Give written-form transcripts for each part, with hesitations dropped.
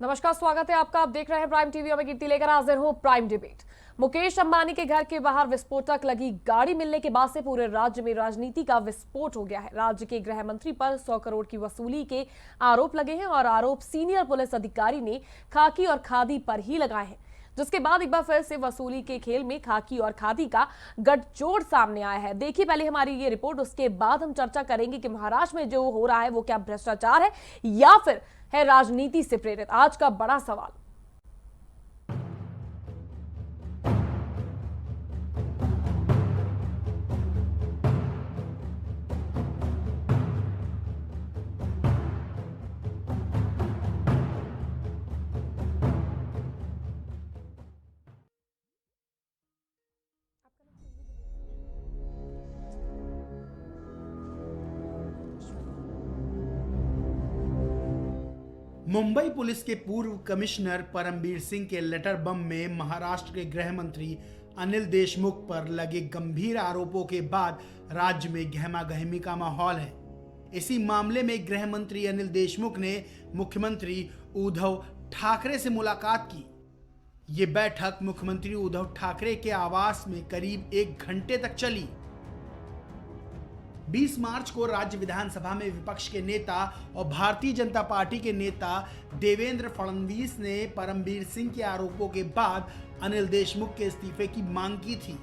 नमस्कार, स्वागत है आपका। आप देख रहे हैं प्राइम टीवी और मैं कीर्ति लेकर हाजिर हूं प्राइम डिबेट। मुकेश अंबानी के घर के बाहर विस्फोटक लगी गाड़ी मिलने के बाद से पूरे राज्य में राजनीति का विस्फोट हो गया है। राज्य के गृह मंत्री पर 100 करोड़ की वसूली के आरोप लगे हैं और आरोप सीनियर पुलिस अधिकारी ने खाकी और खादी पर ही लगाए हैं, जिसके बाद एक बार फिर से वसूली के खेल में खाकी और खादी का गठजोड़ सामने आया है। देखिए पहले हमारी ये रिपोर्ट, उसके बाद हम चर्चा करेंगे कि महाराष्ट्र में जो हो रहा है वो क्या भ्रष्टाचार है या फिर है राजनीति से प्रेरित। आज का बड़ा सवाल। मुंबई पुलिस के पूर्व कमिश्नर परमबीर सिंह के लेटर बम में महाराष्ट्र के गृह मंत्री अनिल देशमुख पर लगे गंभीर आरोपों के बाद राज्य में गहमा गहमी का माहौल है। इसी मामले में गृह मंत्री अनिल देशमुख ने मुख्यमंत्री उद्धव ठाकरे से मुलाकात की। ये बैठक मुख्यमंत्री उद्धव ठाकरे के आवास में करीब 1 घंटे तक चली। 20 मार्च को राज्य विधानसभा में विपक्ष के नेता और भारतीय जनता पार्टी के नेता देवेंद्र फडणवीस ने परमबीर सिंह के आरोपों के बाद अनिल देशमुख के इस्तीफे की मांग की थी।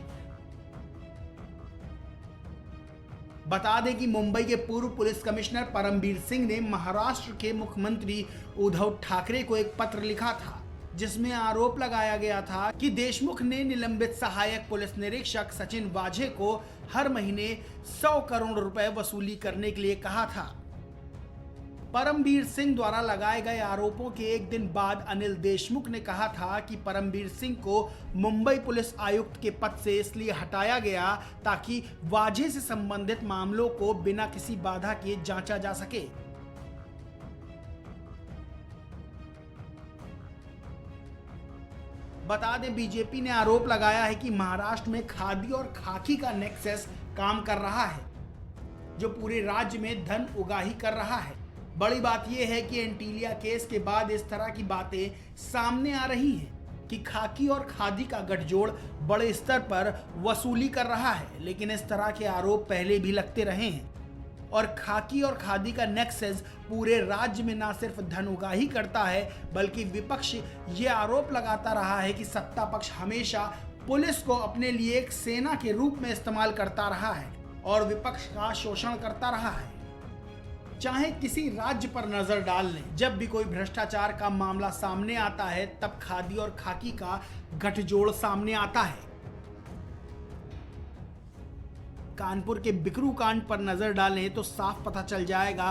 बता दें कि मुंबई के पूर्व पुलिस कमिश्नर परमबीर सिंह ने महाराष्ट्र के मुख्यमंत्री उद्धव ठाकरे को एक पत्र लिखा था, जिसमें आरोप लगाया गया था कि देशमुख ने निलंबित सहायक पुलिस निरीक्षक सचिन वाझे को हर महीने 100 करोड़ रुपए वसूली करने के लिए कहा था। परमबीर सिंह द्वारा लगाए गए आरोपों के एक दिन बाद अनिल देशमुख ने कहा था कि परमबीर सिंह को मुंबई पुलिस आयुक्त के पद से इसलिए हटाया गया ताकि वाझे से संबंधित मामलों को बिना किसी बाधा के जांचा जा सके। बता दें, बीजेपी ने आरोप लगाया है कि महाराष्ट्र में खादी और खाकी का नेक्सस काम कर रहा है, जो पूरे राज्य में धन उगाही कर रहा है। बड़ी बात यह है कि एंटीलिया केस के बाद इस तरह की बातें सामने आ रही हैं कि खाकी और खादी का गठजोड़ बड़े स्तर पर वसूली कर रहा है, लेकिन इस तरह के आरोप पहले भी लगते रहे हैं और खाकी और खादी का नेक्सस पूरे राज्य में न सिर्फ धन उगाही करता है, बल्कि विपक्ष ये आरोप लगाता रहा है कि सत्ता पक्ष हमेशा पुलिस को अपने लिए एक सेना के रूप में इस्तेमाल करता रहा है और विपक्ष का शोषण करता रहा है। चाहे किसी राज्य पर नजर डाल लें, जब भी कोई भ्रष्टाचार का मामला सामने आता है तब खादी और खाकी का गठजोड़ सामने आता है। कानपुर के बिकरू कांड पर नजर डालें तो साफ पता चल जाएगा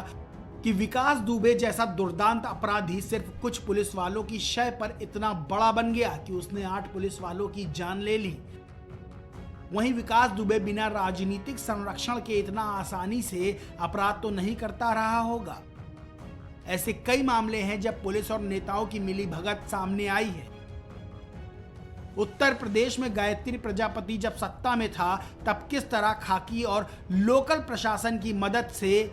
कि विकास दुबे जैसा दुर्दांत अपराधी सिर्फ कुछ पुलिस वालों की शय पर इतना बड़ा बन गया कि उसने 8 पुलिस वालों की जान ले ली। वहीं विकास दुबे बिना राजनीतिक संरक्षण के इतना आसानी से अपराध तो नहीं करता रहा होगा। ऐसे कई मामले हैं जब पुलिस और नेताओं की मिलीभगत सामने आई है। उत्तर प्रदेश में गायत्री प्रजापति जब सत्ता में था तब किस तरह खाकी और लोकल प्रशासन की मदद से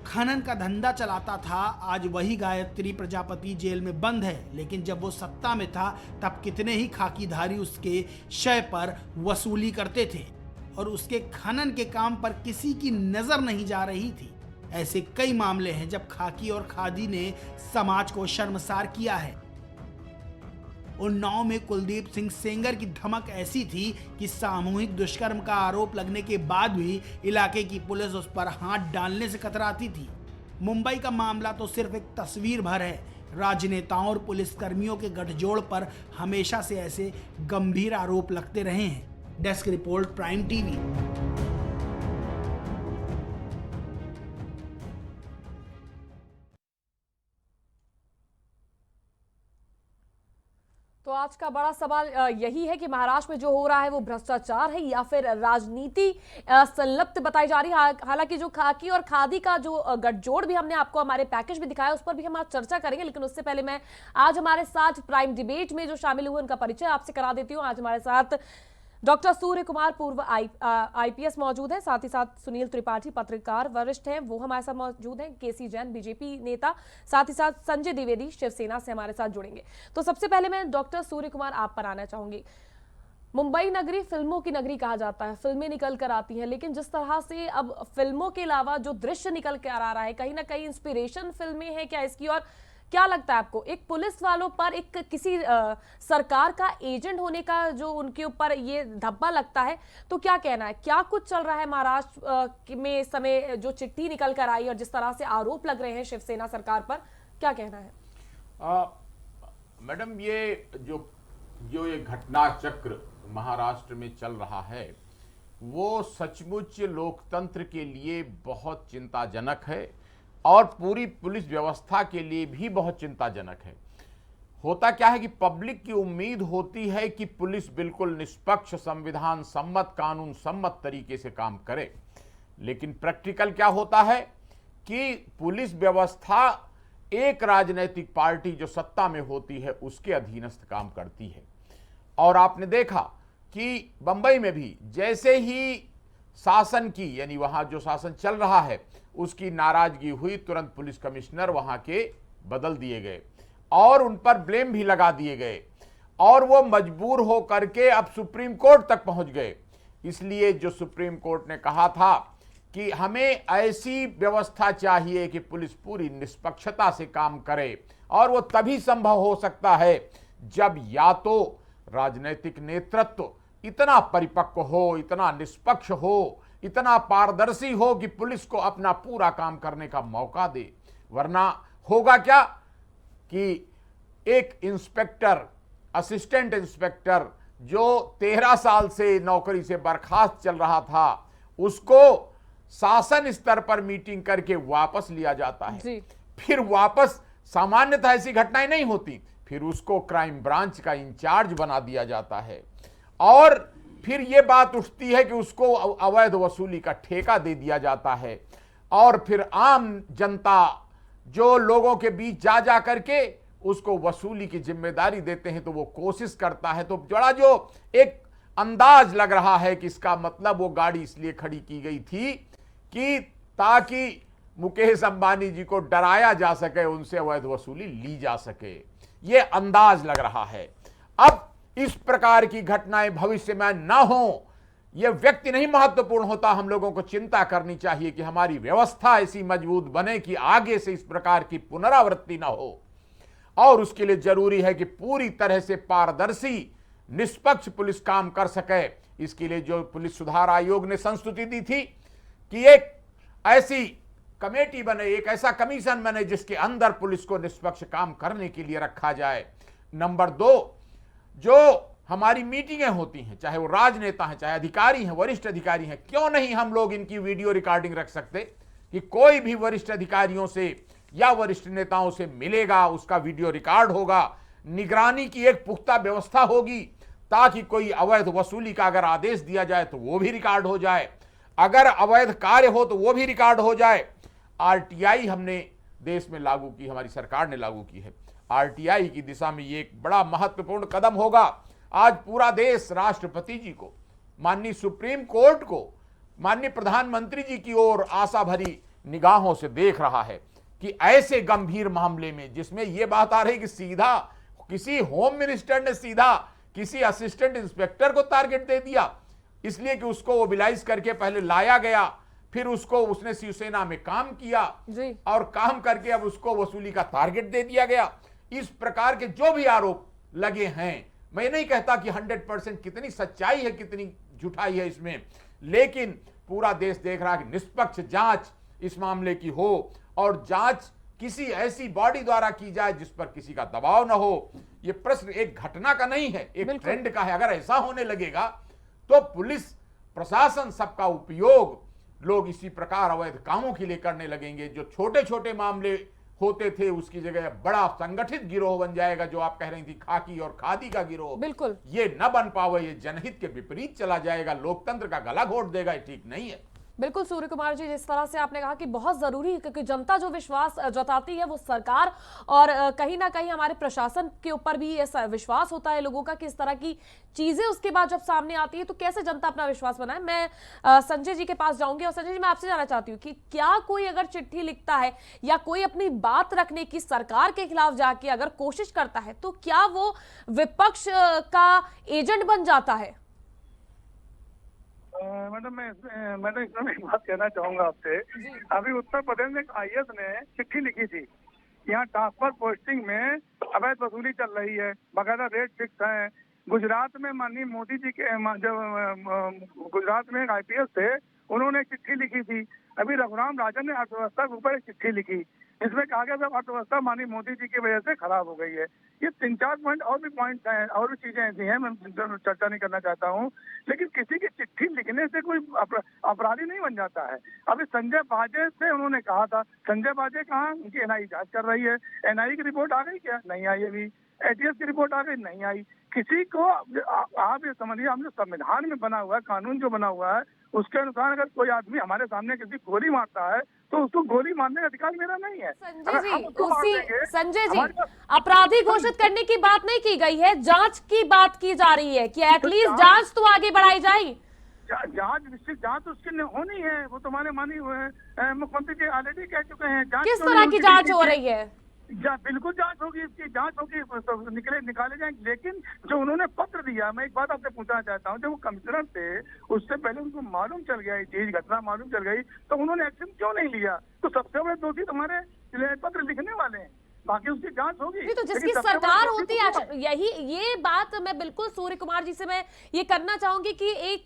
खनन का धंधा चलाता था, आज वही गायत्री प्रजापति जेल में बंद है। लेकिन जब वो सत्ता में था तब कितने ही खाकीधारी उसके शय पर वसूली करते थे और उसके खनन के काम पर किसी की नजर नहीं जा रही थी। ऐसे कई मामले हैं जब खाकी और खादी ने समाज को शर्मसार किया है। उन्नाव में कुलदीप सिंह सेंगर की धमक ऐसी थी कि सामूहिक दुष्कर्म का आरोप लगने के बाद भी इलाके की पुलिस उस पर हाथ डालने से कतराती थी। मुंबई का मामला तो सिर्फ एक तस्वीर भर है। राजनेताओं और पुलिसकर्मियों के गठजोड़ पर हमेशा से ऐसे गंभीर आरोप लगते रहे हैं। Desk report, prime TV. तो आज का बड़ा सवाल यही है कि महाराष्ट्र में जो हो रहा है वो भ्रष्टाचार है या फिर राजनीति संलिप्त बताई जा रही है। हालांकि जो खाकी और खादी का जो गठजोड़ भी हमने आपको हमारे पैकेज में दिखाया, उस पर भी हम आज चर्चा करेंगे, लेकिन उससे पहले मैं आज हमारे साथ प्राइम डिबेट में जो शामिल हुए उनका परिचय आपसे करा देती हूँ। आज हमारे साथ डॉक्टर सूर्य कुमार पूर्व आईपीएस मौजूद है, साथ ही साथ सुनील त्रिपाठी पत्रकार वरिष्ठ हैं, वो हमारे साथ मौजूद हैं। केसी जैन बीजेपी नेता, साथ ही साथ संजय द्विवेदी शिवसेना से हमारे साथ जुड़ेंगे। तो सबसे पहले मैं डॉक्टर सूर्य कुमार आप पर आना चाहूंगी। मुंबई नगरी फिल्मों की नगरी कहा जाता है, फिल्में निकल कर आती हैं, लेकिन जिस तरह से अब फिल्मों के अलावा जो दृश्य निकल कर आ रहा है, कहीं ना कहीं इंस्पिरेशन फिल्में हैं क्या इसकी? और क्या लगता है आपको, एक पुलिस वालों पर एक किसी सरकार का एजेंट होने का जो उनके ऊपर ये धब्बा लगता है, तो क्या कहना है? क्या कुछ चल रहा है महाराष्ट्र में इस समय, जो चिट्ठी निकल कर आई और जिस तरह से आरोप लग रहे हैं शिवसेना सरकार पर, क्या कहना है? मैडम, ये जो ये घटना चक्र महाराष्ट्र में चल रहा है, वो सचमुच लोकतंत्र के लिए बहुत चिंताजनक है और पूरी पुलिस व्यवस्था के लिए भी बहुत चिंताजनक है। होता क्या है कि पब्लिक की उम्मीद होती है कि पुलिस बिल्कुल निष्पक्ष, संविधान सम्मत, कानून सम्मत तरीके से काम करे, लेकिन प्रैक्टिकल क्या होता है कि पुलिस व्यवस्था एक राजनीतिक पार्टी जो सत्ता में होती है उसके अधीनस्थ काम करती है। और आपने देखा कि बंबई में भी जैसे ही शासन की, यानी वहां जो शासन चल रहा है उसकी नाराजगी हुई, तुरंत पुलिस कमिश्नर वहां के बदल दिए गए और उन पर ब्लेम भी लगा दिए गए और वो मजबूर हो करके अब सुप्रीम कोर्ट तक पहुंच गए। इसलिए जो सुप्रीम कोर्ट ने कहा था कि हमें ऐसी व्यवस्था चाहिए कि पुलिस पूरी निष्पक्षता से काम करे, और वो तभी संभव हो सकता है जब या तो राजनीतिक नेतृत्व इतना परिपक्व हो, इतना निष्पक्ष हो, इतना पारदर्शी हो कि पुलिस को अपना पूरा काम करने का मौका दे। वरना होगा क्या कि एक इंस्पेक्टर, असिस्टेंट इंस्पेक्टर जो 13 साल से नौकरी से बर्खास्त चल रहा था, उसको शासन स्तर पर मीटिंग करके वापस लिया जाता है। फिर वापस, सामान्यतः ऐसी घटनाएं नहीं होती, फिर उसको क्राइम ब्रांच का इंचार्ज बना दिया जाता है और फिर यह बात उठती है कि उसको अवैध वसूली का ठेका दे दिया जाता है। और फिर आम जनता जो लोगों के बीच जा करके उसको वसूली की जिम्मेदारी देते हैं, तो वो कोशिश करता है। तो बड़ा जो एक अंदाज लग रहा है कि इसका मतलब वो गाड़ी इसलिए खड़ी की गई थी कि ताकि मुकेश अंबानी जी को डराया जा सके, उनसे अवैध वसूली ली जा सके, ये अंदाज लग रहा है। अब इस प्रकार की घटनाएं भविष्य में ना हो, यह व्यक्ति नहीं महत्वपूर्ण होता। हम लोगों को चिंता करनी चाहिए कि हमारी व्यवस्था ऐसी मजबूत बने कि आगे से इस प्रकार की पुनरावृत्ति ना हो, और उसके लिए जरूरी है कि पूरी तरह से पारदर्शी, निष्पक्ष पुलिस काम कर सके। इसके लिए जो पुलिस सुधार आयोग ने संस्तुति दी थी कि एक ऐसी कमेटी बने, एक ऐसा कमीशन बने जिसके अंदर पुलिस को निष्पक्ष काम करने के लिए रखा जाए। नंबर 2, जो हमारी मीटिंगें होती हैं, चाहे वो राजनेता हैं, चाहे अधिकारी हैं, वरिष्ठ अधिकारी हैं, क्यों नहीं हम लोग इनकी वीडियो रिकॉर्डिंग रख सकते कि कोई भी वरिष्ठ अधिकारियों से या वरिष्ठ नेताओं से मिलेगा, उसका वीडियो रिकॉर्ड होगा, निगरानी की एक पुख्ता व्यवस्था होगी ताकि कोई अवैध वसूली का अगर आदेश दिया जाए तो वो भी रिकॉर्ड हो जाए, अगर अवैध कार्य हो तो वो भी रिकॉर्ड हो जाए। आरटीआई हमने देश में लागू की, हमारी सरकार ने लागू की है। आरटीआई की दिशा में ये एक बड़ा महत्वपूर्ण कदम होगा। आज पूरा देश राष्ट्रपति जी को, माननीय सुप्रीम कोर्ट को, माननीय प्रधानमंत्री जी की ओर आशा भरी निगाहों से देख रहा है कि ऐसे गंभीर मामले में, जिसमें यह बात आ रही कि सीधा किसी होम मिनिस्टर ने सीधा किसी असिस्टेंट इंस्पेक्टर को टारगेट दे दिया, इसलिए कि उसको मोबिलाइज करके पहले लाया गया, फिर उसको, उसने शिवसेना में काम किया और काम करके अब उसको वसूली का टारगेट दे दिया गया। इस प्रकार के जो भी आरोप लगे हैं, मैं नहीं कहता कि 100% कितनी सच्चाई है, कितनी झूठाई है इसमें, लेकिन पूरा देश देख रहा है कि निष्पक्ष जांच इस मामले की हो और जांच किसी ऐसी बॉडी द्वारा की जाए जिस पर किसी का दबाव ना हो। यह प्रश्न एक घटना का नहीं है, एक ट्रेंड का है। अगर ऐसा होने लगेगा तो पुलिस प्रशासन सबका उपयोग लोग इसी प्रकार अवैध कामों के लिए करने लगेंगे। जो छोटे छोटे मामले होते थे उसकी जगह बड़ा संगठित गिरोह बन जाएगा। जो आप कह रही थी खाकी और खादी का गिरोह, बिल्कुल ये न बन पावे, ये जनहित के विपरीत चला जाएगा, लोकतंत्र का गला घोट देगा, ये ठीक नहीं है। बिल्कुल सूर्य कुमार जी, जिस तरह से आपने कहा कि बहुत जरूरी है, क्योंकि जनता जो विश्वास जताती है वो सरकार और कहीं ना कहीं हमारे प्रशासन के ऊपर भी ऐसा विश्वास होता है लोगों का कि इस तरह की चीजें उसके बाद जब सामने आती है तो कैसे जनता अपना विश्वास बनाए। मैं संजय जी के पास जाऊंगी और संजय जी, मैं आपसे जानना चाहती हूँ कि क्या कोई अगर चिट्ठी लिखता है या कोई अपनी बात रखने की सरकार के खिलाफ जाके अगर कोशिश करता है तो क्या वो विपक्ष का एजेंट बन जाता है? मैडम इसमें एक बात कहना चाहूंगा आपसे। अभी उत्तर प्रदेश में एक IAS ने चिट्ठी लिखी थी, यहाँ ट्रांसफर पोस्टिंग में अवैध वसूली चल रही है, बकायदा रेट फिक्स है। गुजरात में माननीय मोदी जी के जब गुजरात में एक IPS थे, उन्होंने एक चिट्ठी लिखी थी। अभी रघुराम राजन ने अर्थव्यवस्था के ऊपर एक चिट्ठी लिखी, इसमें कहा गया सब अर्थव्यवस्था माननीय मोदी जी की वजह से खराब हो गई है। ये 3-4 पॉइंट और भी पॉइंट हैं, और भी चीजें ऐसी हैं, मैं चर्चा नहीं करना चाहता हूँ। लेकिन किसी की चिट्ठी लिखने से कोई अपराधी नहीं बन जाता है। अभी संजय बाजे से उन्होंने कहा था, संजय बाजे कहाँ, उनकी NIA जांच कर रही है। NIA की रिपोर्ट आ गई क्या? नहीं आई अभी। ATS की रिपोर्ट आ गई? नहीं आई। किसी को आप ये समझिए, हम जो संविधान में बना हुआ है, कानून जो बना हुआ है, उसके अनुसार अगर कोई आदमी हमारे सामने किसी गोली मारता है तो उसको गोली मारने का अधिकार मेरा नहीं है। संजय जी, अपराधी घोषित करने की बात नहीं की गई है, जांच की बात की जा रही है कि एटलीस्ट जांच तो आगे बढ़ाई जाए। जांच निश्चित जांच उसकी होनी है, वो तुम्हारे मानी हुए हैं, मुख्यमंत्री जी ऑलरेडी कह चुके हैं। किस तरह की जांच हो रही है? बिल्कुल जांच होगी, इसकी जांच होगी, तो निकाले जाएंगे। लेकिन जो उन्होंने पत्र दिया, मैं एक बात आपसे पूछना चाहता हूँ, जब वो कमिश्नर थे उससे पहले उनको मालूम चल गया, ये चीज घटना मालूम चल गई, तो उन्होंने एक्शन क्यों नहीं लिया? तो सबसे बड़े दोषी तुम्हारे पत्र लिखने वाले हैं, बाकी उसकी जांच होगी। नहीं, तो जिसकी सरकार होती है, यही ये बात मैं बिल्कुल सूर्य कुमार जी से मैं ये करना चाहूंगी कि एक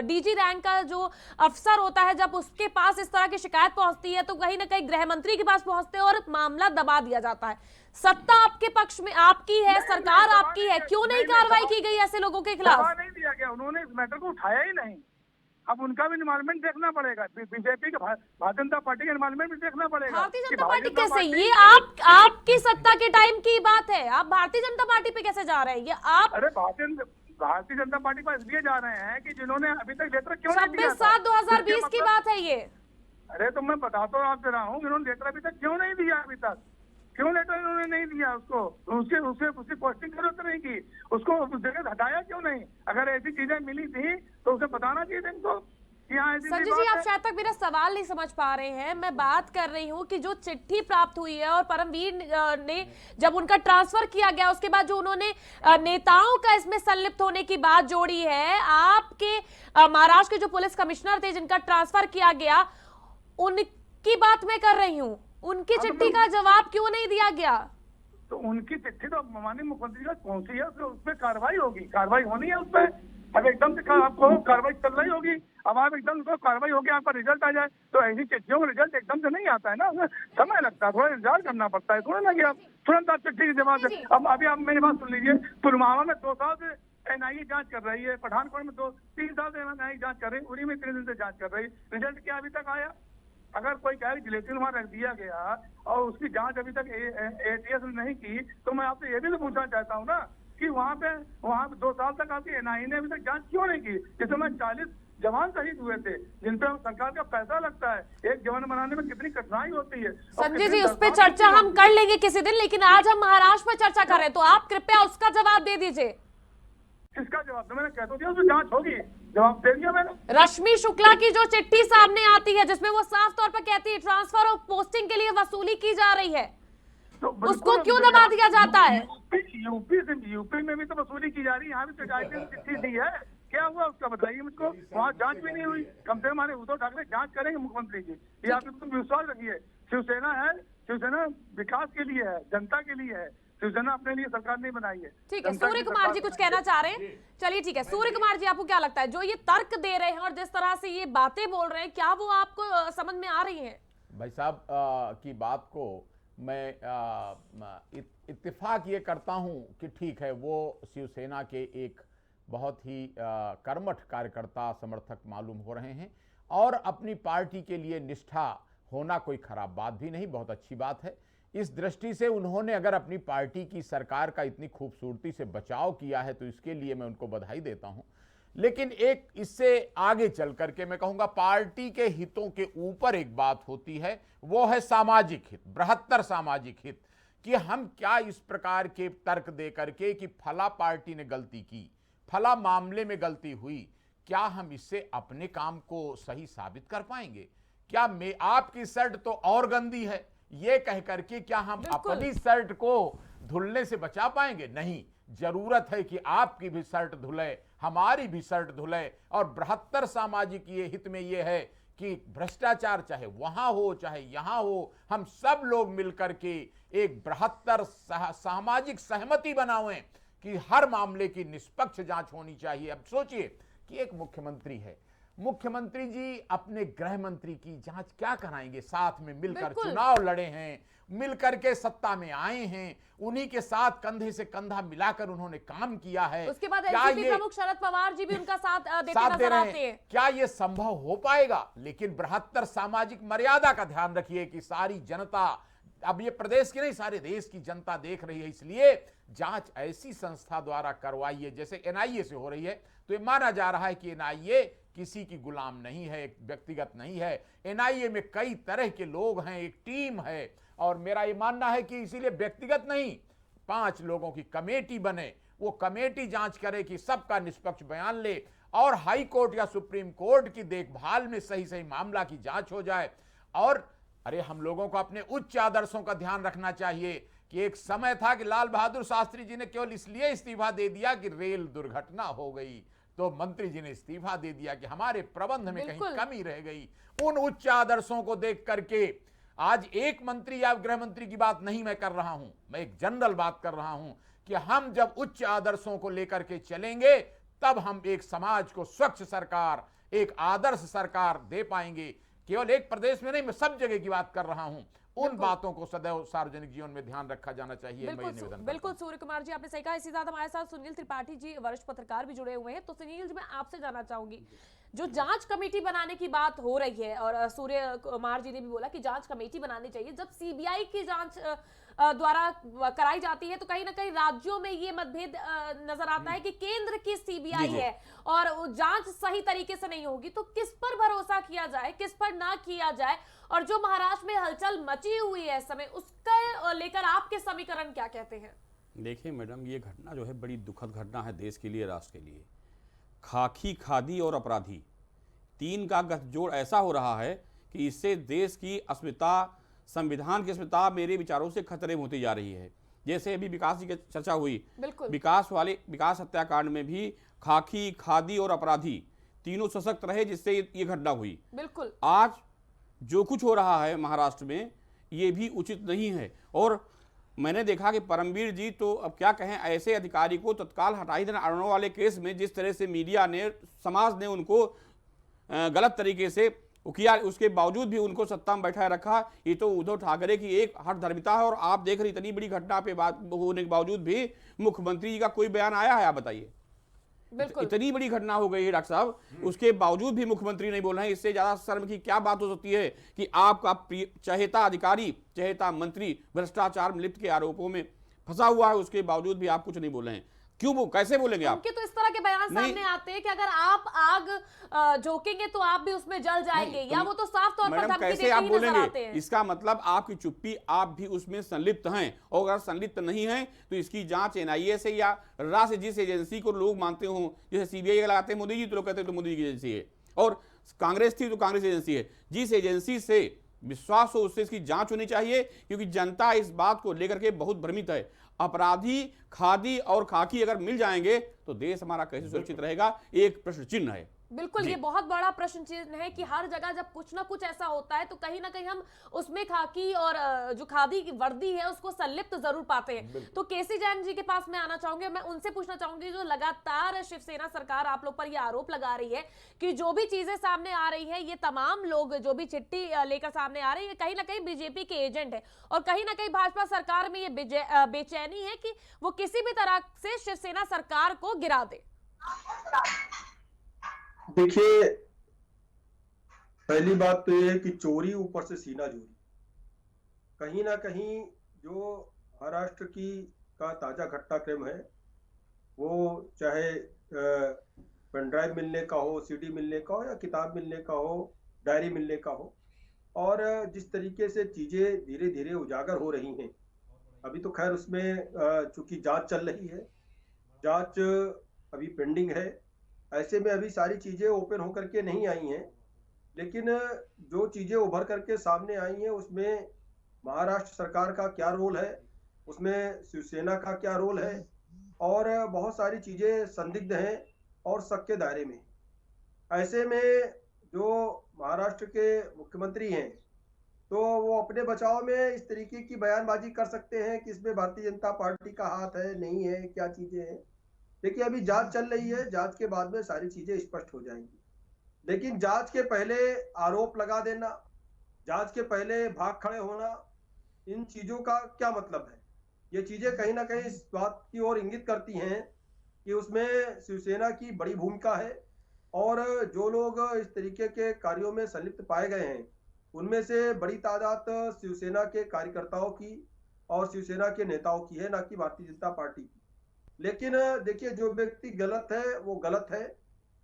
DG रैंक का जो अफसर होता है, जब उसके पास इस तरह की शिकायत पहुंचती है तो कहीं ना कहीं गृह मंत्री के पास पहुंचते हैं और मामला दबा दिया जाता है। सत्ता आपके पक्ष में आपकी है, सरकार आपकी है, क्यों नहीं कार्रवाई की गई ऐसे लोगों के खिलाफ? नहीं दिया गया, उन्होंने इस मैटर को उठाया ही नहीं। अब उनका भी इन्वॉल्वमेंट देखना पड़ेगा, बीजेपी के भारतीय जनता पार्टी का इन्वॉल्वमेंट भी देखना पड़ेगा। भारतीय जनता पार्टी कैसे? ये आपकी सत्ता के टाइम की बात है, आप भारतीय जनता पार्टी पे कैसे जा रहे हैं? ये आप अरे भारतीय जनता पार्टी पर इसलिए जा रहे हैं कि जिन्होंने अभी तक लेटर क्यों नहीं दिया? 26/7/2020 की बात है ये। अरे तो मैं बता तो आप रहा हूँ, इन्होंने लेटर अभी तक क्यों नहीं दिया? अभी तक क्यों लेटर इन्होंने नहीं दिया? उसकी पोस्टिंग जरूरत नहीं की, उसको उस जगह हटाया क्यों नहीं? अगर ऐसी चीजें मिली थी तो उसे बताना चाहिए था इनको। संजय जी, आप शायद तक मेरा सवाल नहीं समझ पा रहे हैं। मैं बात कर रही हूँ कि जो चिट्ठी प्राप्त हुई है और परमवीर ने जब उनका ट्रांसफर किया गया उसके बाद जो उन्होंने नेताओं का इसमें संलिप्त होने की बात जोड़ी है, आपके महाराष्ट्र के जो पुलिस कमिश्नर थे जिनका ट्रांसफर किया गया, उनकी बात मैं कर रही हूँ। उनकी चिट्ठी का जवाब क्यों नहीं दिया गया? तो उनकी चिट्ठी तो माननीय मुख्यमंत्री का पहुंची है, उस पर कार्रवाई होगी, कार्रवाई होनी है उस पर। अब एकदम से आपको कार्रवाई चल रही होगी, अब आप एकदम से कार्रवाई होगी, आपका रिजल्ट आ जाए, तो ऐसी चिट्ठियों का रिजल्ट एकदम से नहीं आता है ना, उसमें समय लगता है, थोड़ा इंतजार करना पड़ता है। थोड़ा ना कि आप तुरंत आप चिट्ठी के जवाब दें। अब अभी आप मेरी बात सुन लीजिए, पुलवामा में 2 साल से NIA जांच कर रही है, पठानकोट में 2-3 साल से NIA जांच कर रही है, उड़ी में 3 दिन से जांच कर रही है, रिजल्ट क्या अभी तक आया? अगर कोई कहे जिलेटिन वहां रख दिया गया और उसकी जांच अभी तक ATS ने नहीं की, तो मैं आपसे ये भी तो पूछना चाहता हूँ ना कि वहाँ पे 2 साल तक आपकी NIA ने अभी तक जांच क्यों नहीं की? जिस समय 40 जवान शहीद हुए थे, जिन पर सरकार का पैसा लगता है, एक जवान बनाने में कितनी कठिनाई होती है। संजय जी, उस पर चर्चा हम कर लेंगे किसी दिन, लेकिन आज हम महाराष्ट्र में चर्चा कर रहे हैं, तो आप कृपया उसका जवाब दे दीजिए। किसका जवाब? मैंने कह तो दिया उसमें जांच होगी, जवाब दे दिया मैंने। रश्मि शुक्ला की जो चिट्ठी सामने आती है जिसमें वो साफ तौर पर कहती है ट्रांसफर और पोस्टिंग के लिए वसूली की जा रही है, तो उसको क्यों दबा दिया जाता है? यूपी में भी तो वसूली की जा रही है, यहाँ भी तो चिट्ठी दी है, क्या हुआ उसका बताइए मुझको। वहाँ जांच भी नहीं हुई, कम से कम हमारे उद्धव ठाकरे जांच करेंगे मुख्यमंत्री जी, ये आप तुम विश्वास रखिए। शिवसेना है, शिवसेना विकास के लिए है, जनता के लिए है, शिवसेना अपने लिए सरकार नहीं बनाई है। ठीक है, सूर्य कुमार जी कुछ कहना चाह रहे हैं, चलिए ठीक है। सूर्य कुमार जी, आपको क्या लगता है जो ये तर्क दे रहे हैं और जिस तरह से ये बातें बोल रहे हैं, क्या वो आपको समझ में आ रही हैं? भाई साहब की बात को मैं इत्तेफाक ये करता हूं कि ठीक है, वो शिवसेना के एक बहुत ही कर्मठ कार्यकर्ता समर्थक मालूम हो रहे हैं और अपनी पार्टी के लिए निष्ठा होना कोई खराब बात भी नहीं, बहुत अच्छी बात है। इस दृष्टि से उन्होंने अगर अपनी पार्टी की सरकार का इतनी खूबसूरती से बचाव किया है तो इसके लिए मैं उनको बधाई देता हूं। लेकिन एक इससे आगे चल करके मैं कहूंगा पार्टी के हितों के ऊपर एक बात होती है, वो है सामाजिक हित, बृहत्तर सामाजिक हित, कि हम क्या इस प्रकार के तर्क दे करके कि फला पार्टी ने गलती की, फला मामले में गलती हुई, क्या हम इससे अपने काम को सही साबित कर पाएंगे? क्या मैं आपकी शर्ट तो और गंदी है ये कह करके क्या हम अपनी शर्ट को धुलने से बचा पाएंगे? नहीं, जरूरत है कि आपकी भी शर्ट धुले, हमारी भी शर्ट धुले। और बृहत्तर सामाजिक ये हित में ये है कि भ्रष्टाचार चाहे वहां हो चाहे यहां हो, हम सब लोग मिलकर के एक बृहत्तर सामाजिक सहमति बनाएं कि हर मामले की निष्पक्ष जांच होनी चाहिए। अब सोचिए कि एक मुख्यमंत्री है, मुख्यमंत्री जी अपने गृह मंत्री की जांच क्या कराएंगे? साथ में मिलकर चुनाव लड़े हैं, मिलकर के सत्ता में आए हैं, उन्हीं के साथ कंधे से कंधा मिलाकर उन्होंने काम किया है। उसके बाद क्या एनसीपी प्रमुख शरद पवार जी भी उनका साथ दे रहे हैं? क्या ये संभव हो पाएगा? लेकिन बृहत्तर सामाजिक मर्यादा का ध्यान रखिए कि सारी जनता, अब ये प्रदेश की नहीं सारे देश की जनता देख रही है, इसलिए जांच ऐसी संस्था द्वारा करवाइए जैसे एनआईए से हो रही है। तो ये माना जा रहा है कि एनआईए किसी की गुलाम नहीं है, एक व्यक्तिगत नहीं है। एनआईए में कई तरह के लोग हैं, एक टीम है, और मेरा ये मानना है कि इसीलिए व्यक्तिगत नहीं, 5 लोगों की कमेटी बने, वो कमेटी जांच करे कि सबका निष्पक्ष बयान ले, और हाई कोर्ट या सुप्रीम कोर्ट की देखभाल में सही सही मामला की जांच हो जाए। और अरे हम लोगों को अपने उच्च आदर्शों का ध्यान रखना चाहिए कि एक समय था कि लाल बहादुर शास्त्री जी ने केवल इसलिए इस्तीफा दे दिया कि रेल दुर्घटना हो गई, तो मंत्री जी ने इस्तीफा दे दिया कि हमारे प्रबंध में कहीं कमी रह गई। उन उच्च आदर्शों को देख करके आज एक मंत्री या गृह मंत्री की बात नहीं मैं कर रहा हूं, मैं एक जनरल बात कर रहा हूं कि हम जब उच्च आदर्शों को लेकर के चलेंगे तब हम एक समाज को स्वच्छ सरकार, एक आदर्श सरकार दे पाएंगे। केवल एक प्रदेश में नहीं, मैं सब जगह की बात कर रहा हूं। उन बातों को सदैव सार्वजनिक जीवन में ध्यान रखा जाना चाहिए। बिल्कुल सूर्य कुमार जी, आपने सही कहा। इसी साथ हमारे साथ सुनील त्रिपाठी जी वरिष्ठ पत्रकार भी जुड़े हुए हैं। तो सुनील जी, मैं आपसे जानना चाहूंगी, जो जांच कमेटी बनाने की बात हो रही है, और सूर्य कुमार जी ने भी बोला कि जांच कमेटी बनानी चाहिए, जब सीबीआई की जांच द्वारा कराई जाती है तो कहीं ना कहीं राज्यों में ये मतभेद नजर आता है कि केंद्र की सीबीआई है और जांच सही तरीके से नहीं होगी, तो किस पर भरोसा किया जाए, किस पर ना किया जाए? और जो महाराष्ट्र में हलचल मची हुई है इस समय, उसका लेकर आपके समीकरण क्या कहते हैं? देखिए मैडम, ये घटना जो है बड़ी दुखद घटना है देश के लिए, राष्ट्र के लिए। खाकी, खादी और अपराधी, 3 का गठजोड़ ऐसा हो रहा है कि इससे देश की अस्मिता, संविधान की अस्मिता मेरे विचारों से खतरे में होती जा रही है। जैसे अभी विकास जी की चर्चा हुई, विकास हत्याकांड में भी खाकी, खादी और अपराधी तीनों सशक्त रहे, जिससे ये घटना हुई। बिल्कुल आज जो कुछ हो रहा है महाराष्ट्र में, ये भी उचित नहीं है। और मैंने देखा कि परमवीर जी, तो अब क्या कहें, ऐसे अधिकारी को तत्काल हटा ही देना। अरुणा वाले केस में जिस तरह से मीडिया ने, समाज ने उनको गलत तरीके से किया, उसके बावजूद भी उनको सत्ता में बैठाए रखा। ये तो उद्धव ठाकरे की एक हठधर्मिता है। और आप देख रहे इतनी बड़ी घटना पे बात होने के बावजूद भी मुख्यमंत्री जी का कोई बयान आया है? आप बताइए, इतनी बड़ी घटना हो गई है डॉक्टर साहब, उसके बावजूद भी मुख्यमंत्री नहीं बोल रहे हैं। इससे ज्यादा शर्म की क्या बात हो सकती है कि आपका चहेता अधिकारी, चहेता मंत्री भ्रष्टाचार में लिप्त के आरोपों में फंसा हुआ है, उसके बावजूद भी आप कुछ नहीं बोल रहे हैं। क्यों, कैसे बोलेंगे आप? उनके तो इस तरह के बयान सामने आते हैं कि अगर आप आग झोंकेंगे तो आप भी उसमें जल जाएंगे, या वो तो साफ तौर पर धमकी देते ही नजर आते हैं। इसका मतलब आपकी चुप्पी, आप भी उसमें संलिप्त हैं। और अगर संलिप्त नहीं हैं तो इसकी जांच एनआईए से या राष्ट्र जिस एजेंसी को लोग मानते हो, जैसे सीबीआई लगाते हैं मोदी जी, तो लोग कहते हैं तो मोदी जी की एजेंसी है, और कांग्रेस थी तो कांग्रेस एजेंसी है। जिस एजेंसी से विश्वास हो उससे इसकी जांच होनी चाहिए, क्योंकि जनता इस बात को लेकर के बहुत भ्रमित है। अपराधी, खादी और खाकी अगर मिल जाएंगे तो देश हमारा कैसे सुरक्षित रहेगा, एक प्रश्न चिन्ह है। बिल्कुल, ये बहुत बड़ा प्रश्न चिन्ह है कि हर जगह जब कुछ ना कुछ ऐसा होता है तो कहीं ना कहीं हम उसमें खाकी और जो खादी की वर्दी है उसको संलिप्त जरूर पाते हैं। तो केसी जैन जी के पास मैं आना चाहूंगी, मैं उनसे पूछना चाहूंगी, जो लगातार शिवसेना सरकार आप लोग पर ये आरोप लगा रही है कि जो भी चीजें सामने आ रही है, ये तमाम लोग जो भी चिट्ठी लेकर सामने आ रही है, कहीं ना कहीं बीजेपी के एजेंट है, और कहीं ना कहीं भाजपा सरकार में ये बेचैनी है कि वो किसी भी तरह से शिवसेना सरकार को गिरा दे। देखिए, पहली बात तो यह है कि चोरी ऊपर से सीना चोरी, कहीं ना कहीं जो महाराष्ट्र की का ताजा घटनाक्रम है, वो चाहे पेन ड्राइव मिलने का हो, सीडी मिलने का हो, या किताब मिलने का हो, डायरी मिलने का हो। और जिस तरीके से चीजें धीरे धीरे उजागर हो रही हैं, अभी तो खैर उसमें चूंकि जांच चल रही है, जांच अभी पेंडिंग है, ऐसे में अभी सारी चीजें ओपन होकर के नहीं आई हैं। लेकिन जो चीजें उभर करके सामने आई हैं उसमें महाराष्ट्र सरकार का क्या रोल है, उसमें शिवसेना का क्या रोल है, और बहुत सारी चीजें संदिग्ध हैं और शक के दायरे में। ऐसे में जो महाराष्ट्र के मुख्यमंत्री हैं तो वो अपने बचाव में इस तरीके की बयानबाजी कर सकते हैं कि इसमें भारतीय जनता पार्टी का हाथ है, नहीं है, क्या चीजें हैं। देखिए अभी जांच चल रही है, जांच के बाद में सारी चीजें स्पष्ट हो जाएंगी। लेकिन जांच के पहले आरोप लगा देना, जांच के पहले भाग खड़े होना, इन चीजों का क्या मतलब है? ये चीजें कहीं ना कहीं इस बात की ओर इंगित करती हैं कि उसमें शिवसेना की बड़ी भूमिका है, और जो लोग इस तरीके के कार्यों में संलिप्त पाए गए हैं उनमें से बड़ी तादाद शिवसेना के कार्यकर्ताओं की और शिवसेना के नेताओं की है, ना कि भारतीय जनता पार्टी की। लेकिन देखिए जो व्यक्ति गलत है वो गलत है,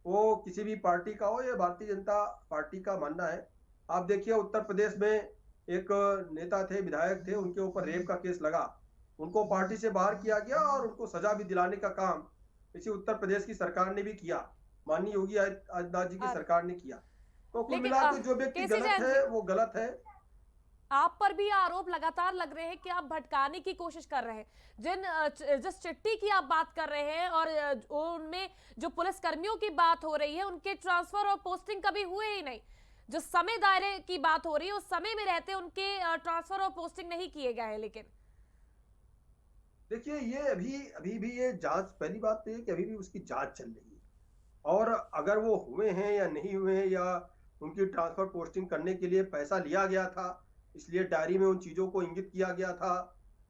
वो किसी भी पार्टी का हो या भारतीय जनता पार्टी का मानना है। आप देखिए उत्तर प्रदेश में एक नेता थे, विधायक थे, उनके ऊपर रेप का केस लगा, उनको पार्टी से बाहर किया गया और उनको सजा भी दिलाने का काम इसी उत्तर प्रदेश की सरकार ने भी किया, माननीय योगी आदित्यनाथ जी की सरकार ने किया। तो कुल मिला के जो व्यक्ति गलत है वो गलत है। आप पर भी आरोप लगातार लग रहे हैं कि आप भटकाने की कोशिश कर रहे हैं। जिस चिट्ठी की आप बात कर रहे हैं और उनमें जो पुलिस कर्मियों की बात हो रही है, उनके ट्रांसफर और पोस्टिंग कभी हुए ही नहीं। जो समय दायरे की बात हो रही है उस समय में रहते उनके ट्रांसफर और पोस्टिंग नहीं किए गए हैं। लेकिन देखिए ये अभी भी ये जांच, पहली बात तो ये कि अभी भी उसकी जांच चल रही है, और अगर वो हुए हैं या नहीं हुए हैं, या उनकी ट्रांसफर पोस्टिंग करने के लिए पैसा लिया गया था इसलिए डायरी में उन चीजों को इंगित किया गया था,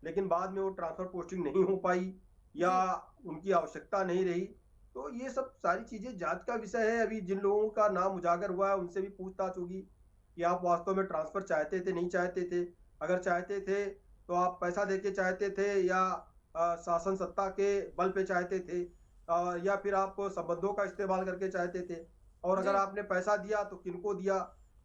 लेकिन बाद में वो ट्रांसफर पोस्टिंग नहीं हो पाई या उनकी आवश्यकता नहीं रही, तो ये सब सारी चीजें जांच का विषय है। अभी जिन लोगों का नाम उजागर हुआ है उनसे भी पूछताछ होगी कि आप वास्तव में ट्रांसफर चाहते थे, नहीं चाहते थे, अगर चाहते थे तो आप पैसा देके चाहते थे या शासन सत्ता के बल पे चाहते थे, या फिर आप संबंधों का इस्तेमाल करके चाहते थे, और अगर आपने पैसा दिया तो किनको दिया,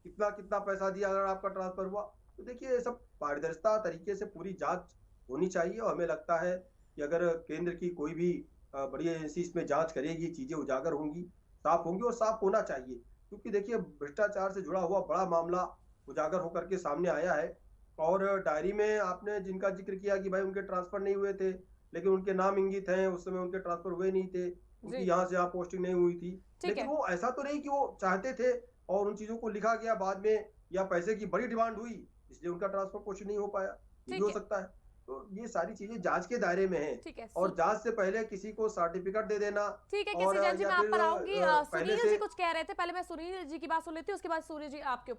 कितना कितना पैसा दिया अगर आपका ट्रांसफर हुआ। तो देखिए ये सब पारदर्शिता तरीके से पूरी जांच होनी चाहिए, और हमें लगता है कि अगर केंद्र की कोई भी बड़ी एजेंसी इसमें जांच करेगी, चीजें उजागर होंगी, साफ होंगी, और साफ होना चाहिए, क्योंकि देखिए भ्रष्टाचार से जुड़ा हुआ बड़ा मामला उजागर होकर के सामने आया है। और डायरी में आपने जिनका जिक्र किया कि भाई उनके ट्रांसफर नहीं हुए थे, लेकिन उनके नाम इंगित हैं, उस समय उनके ट्रांसफर हुए नहीं थे, उनकी यहाँ से यहाँ पोस्टिंग नहीं हुई थी, लेकिन वो ऐसा तो नहीं कि वो चाहते थे और उन चीजों को लिखा गया बाद में, या पैसे की बड़ी डिमांड हुई इसलिए उनका ट्रांसफर पोस्टिंग नहीं हो पाया, ये भी हो सकता है। तो ये सारी चीजें जांच के दायरे में है, और जांच से पहले किसी को सर्टिफिकेट दे देना। ठीक है केसी जैन जी, मैं आप पर आऊंगी। सुनील जी कुछ कह रहे थे, पहले मैं सुनील जी की बात सुन लेती हूँ, उसके बाद सूर्य जी आपके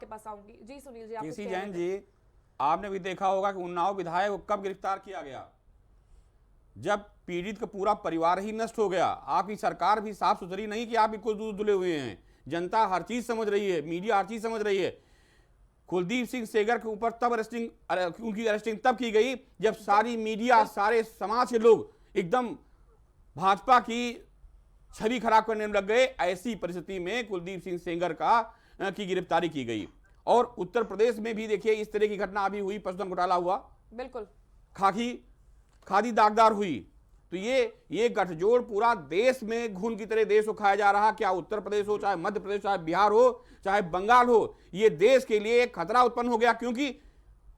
पास आऊंगी। जी सुनील जी, केसी जैन जी, आपने भी देखा होगा कि उन्नाव विधायक को कब गिरफ्तार किया गया? जब पीड़ित का पूरा परिवार ही नष्ट हो गया। आपकी सरकार भी साफ सुथरी नहीं कि आप कुछ दूध धुले हुए हैं, जनता हर चीज समझ रही है, मीडिया हर चीज समझ रही है। कुलदीप सिंह सेंगर के ऊपर तब उनकी अरेस्टिंग तब की गई जब सारी मीडिया, सारे समाज के लोग एकदम भाजपा की छवि खराब करने लग गए। ऐसी परिस्थिति में कुलदीप सिंह सेंगर की गिरफ्तारी की गई। और उत्तर प्रदेश में भी देखिए इस तरह की घटना अभी हुई, पशुधन घोटाला हुआ, बिल्कुल खादी दागदार हुई। तो ये गठजोड़ पूरा देश में घून की तरह देश को खाया जा रहा। क्या उत्तर प्रदेश हो, चाहे मध्य प्रदेश, चाहे बिहार हो, चाहे बंगाल हो, ये देश के लिए एक खतरा उत्पन्न हो गया, क्योंकि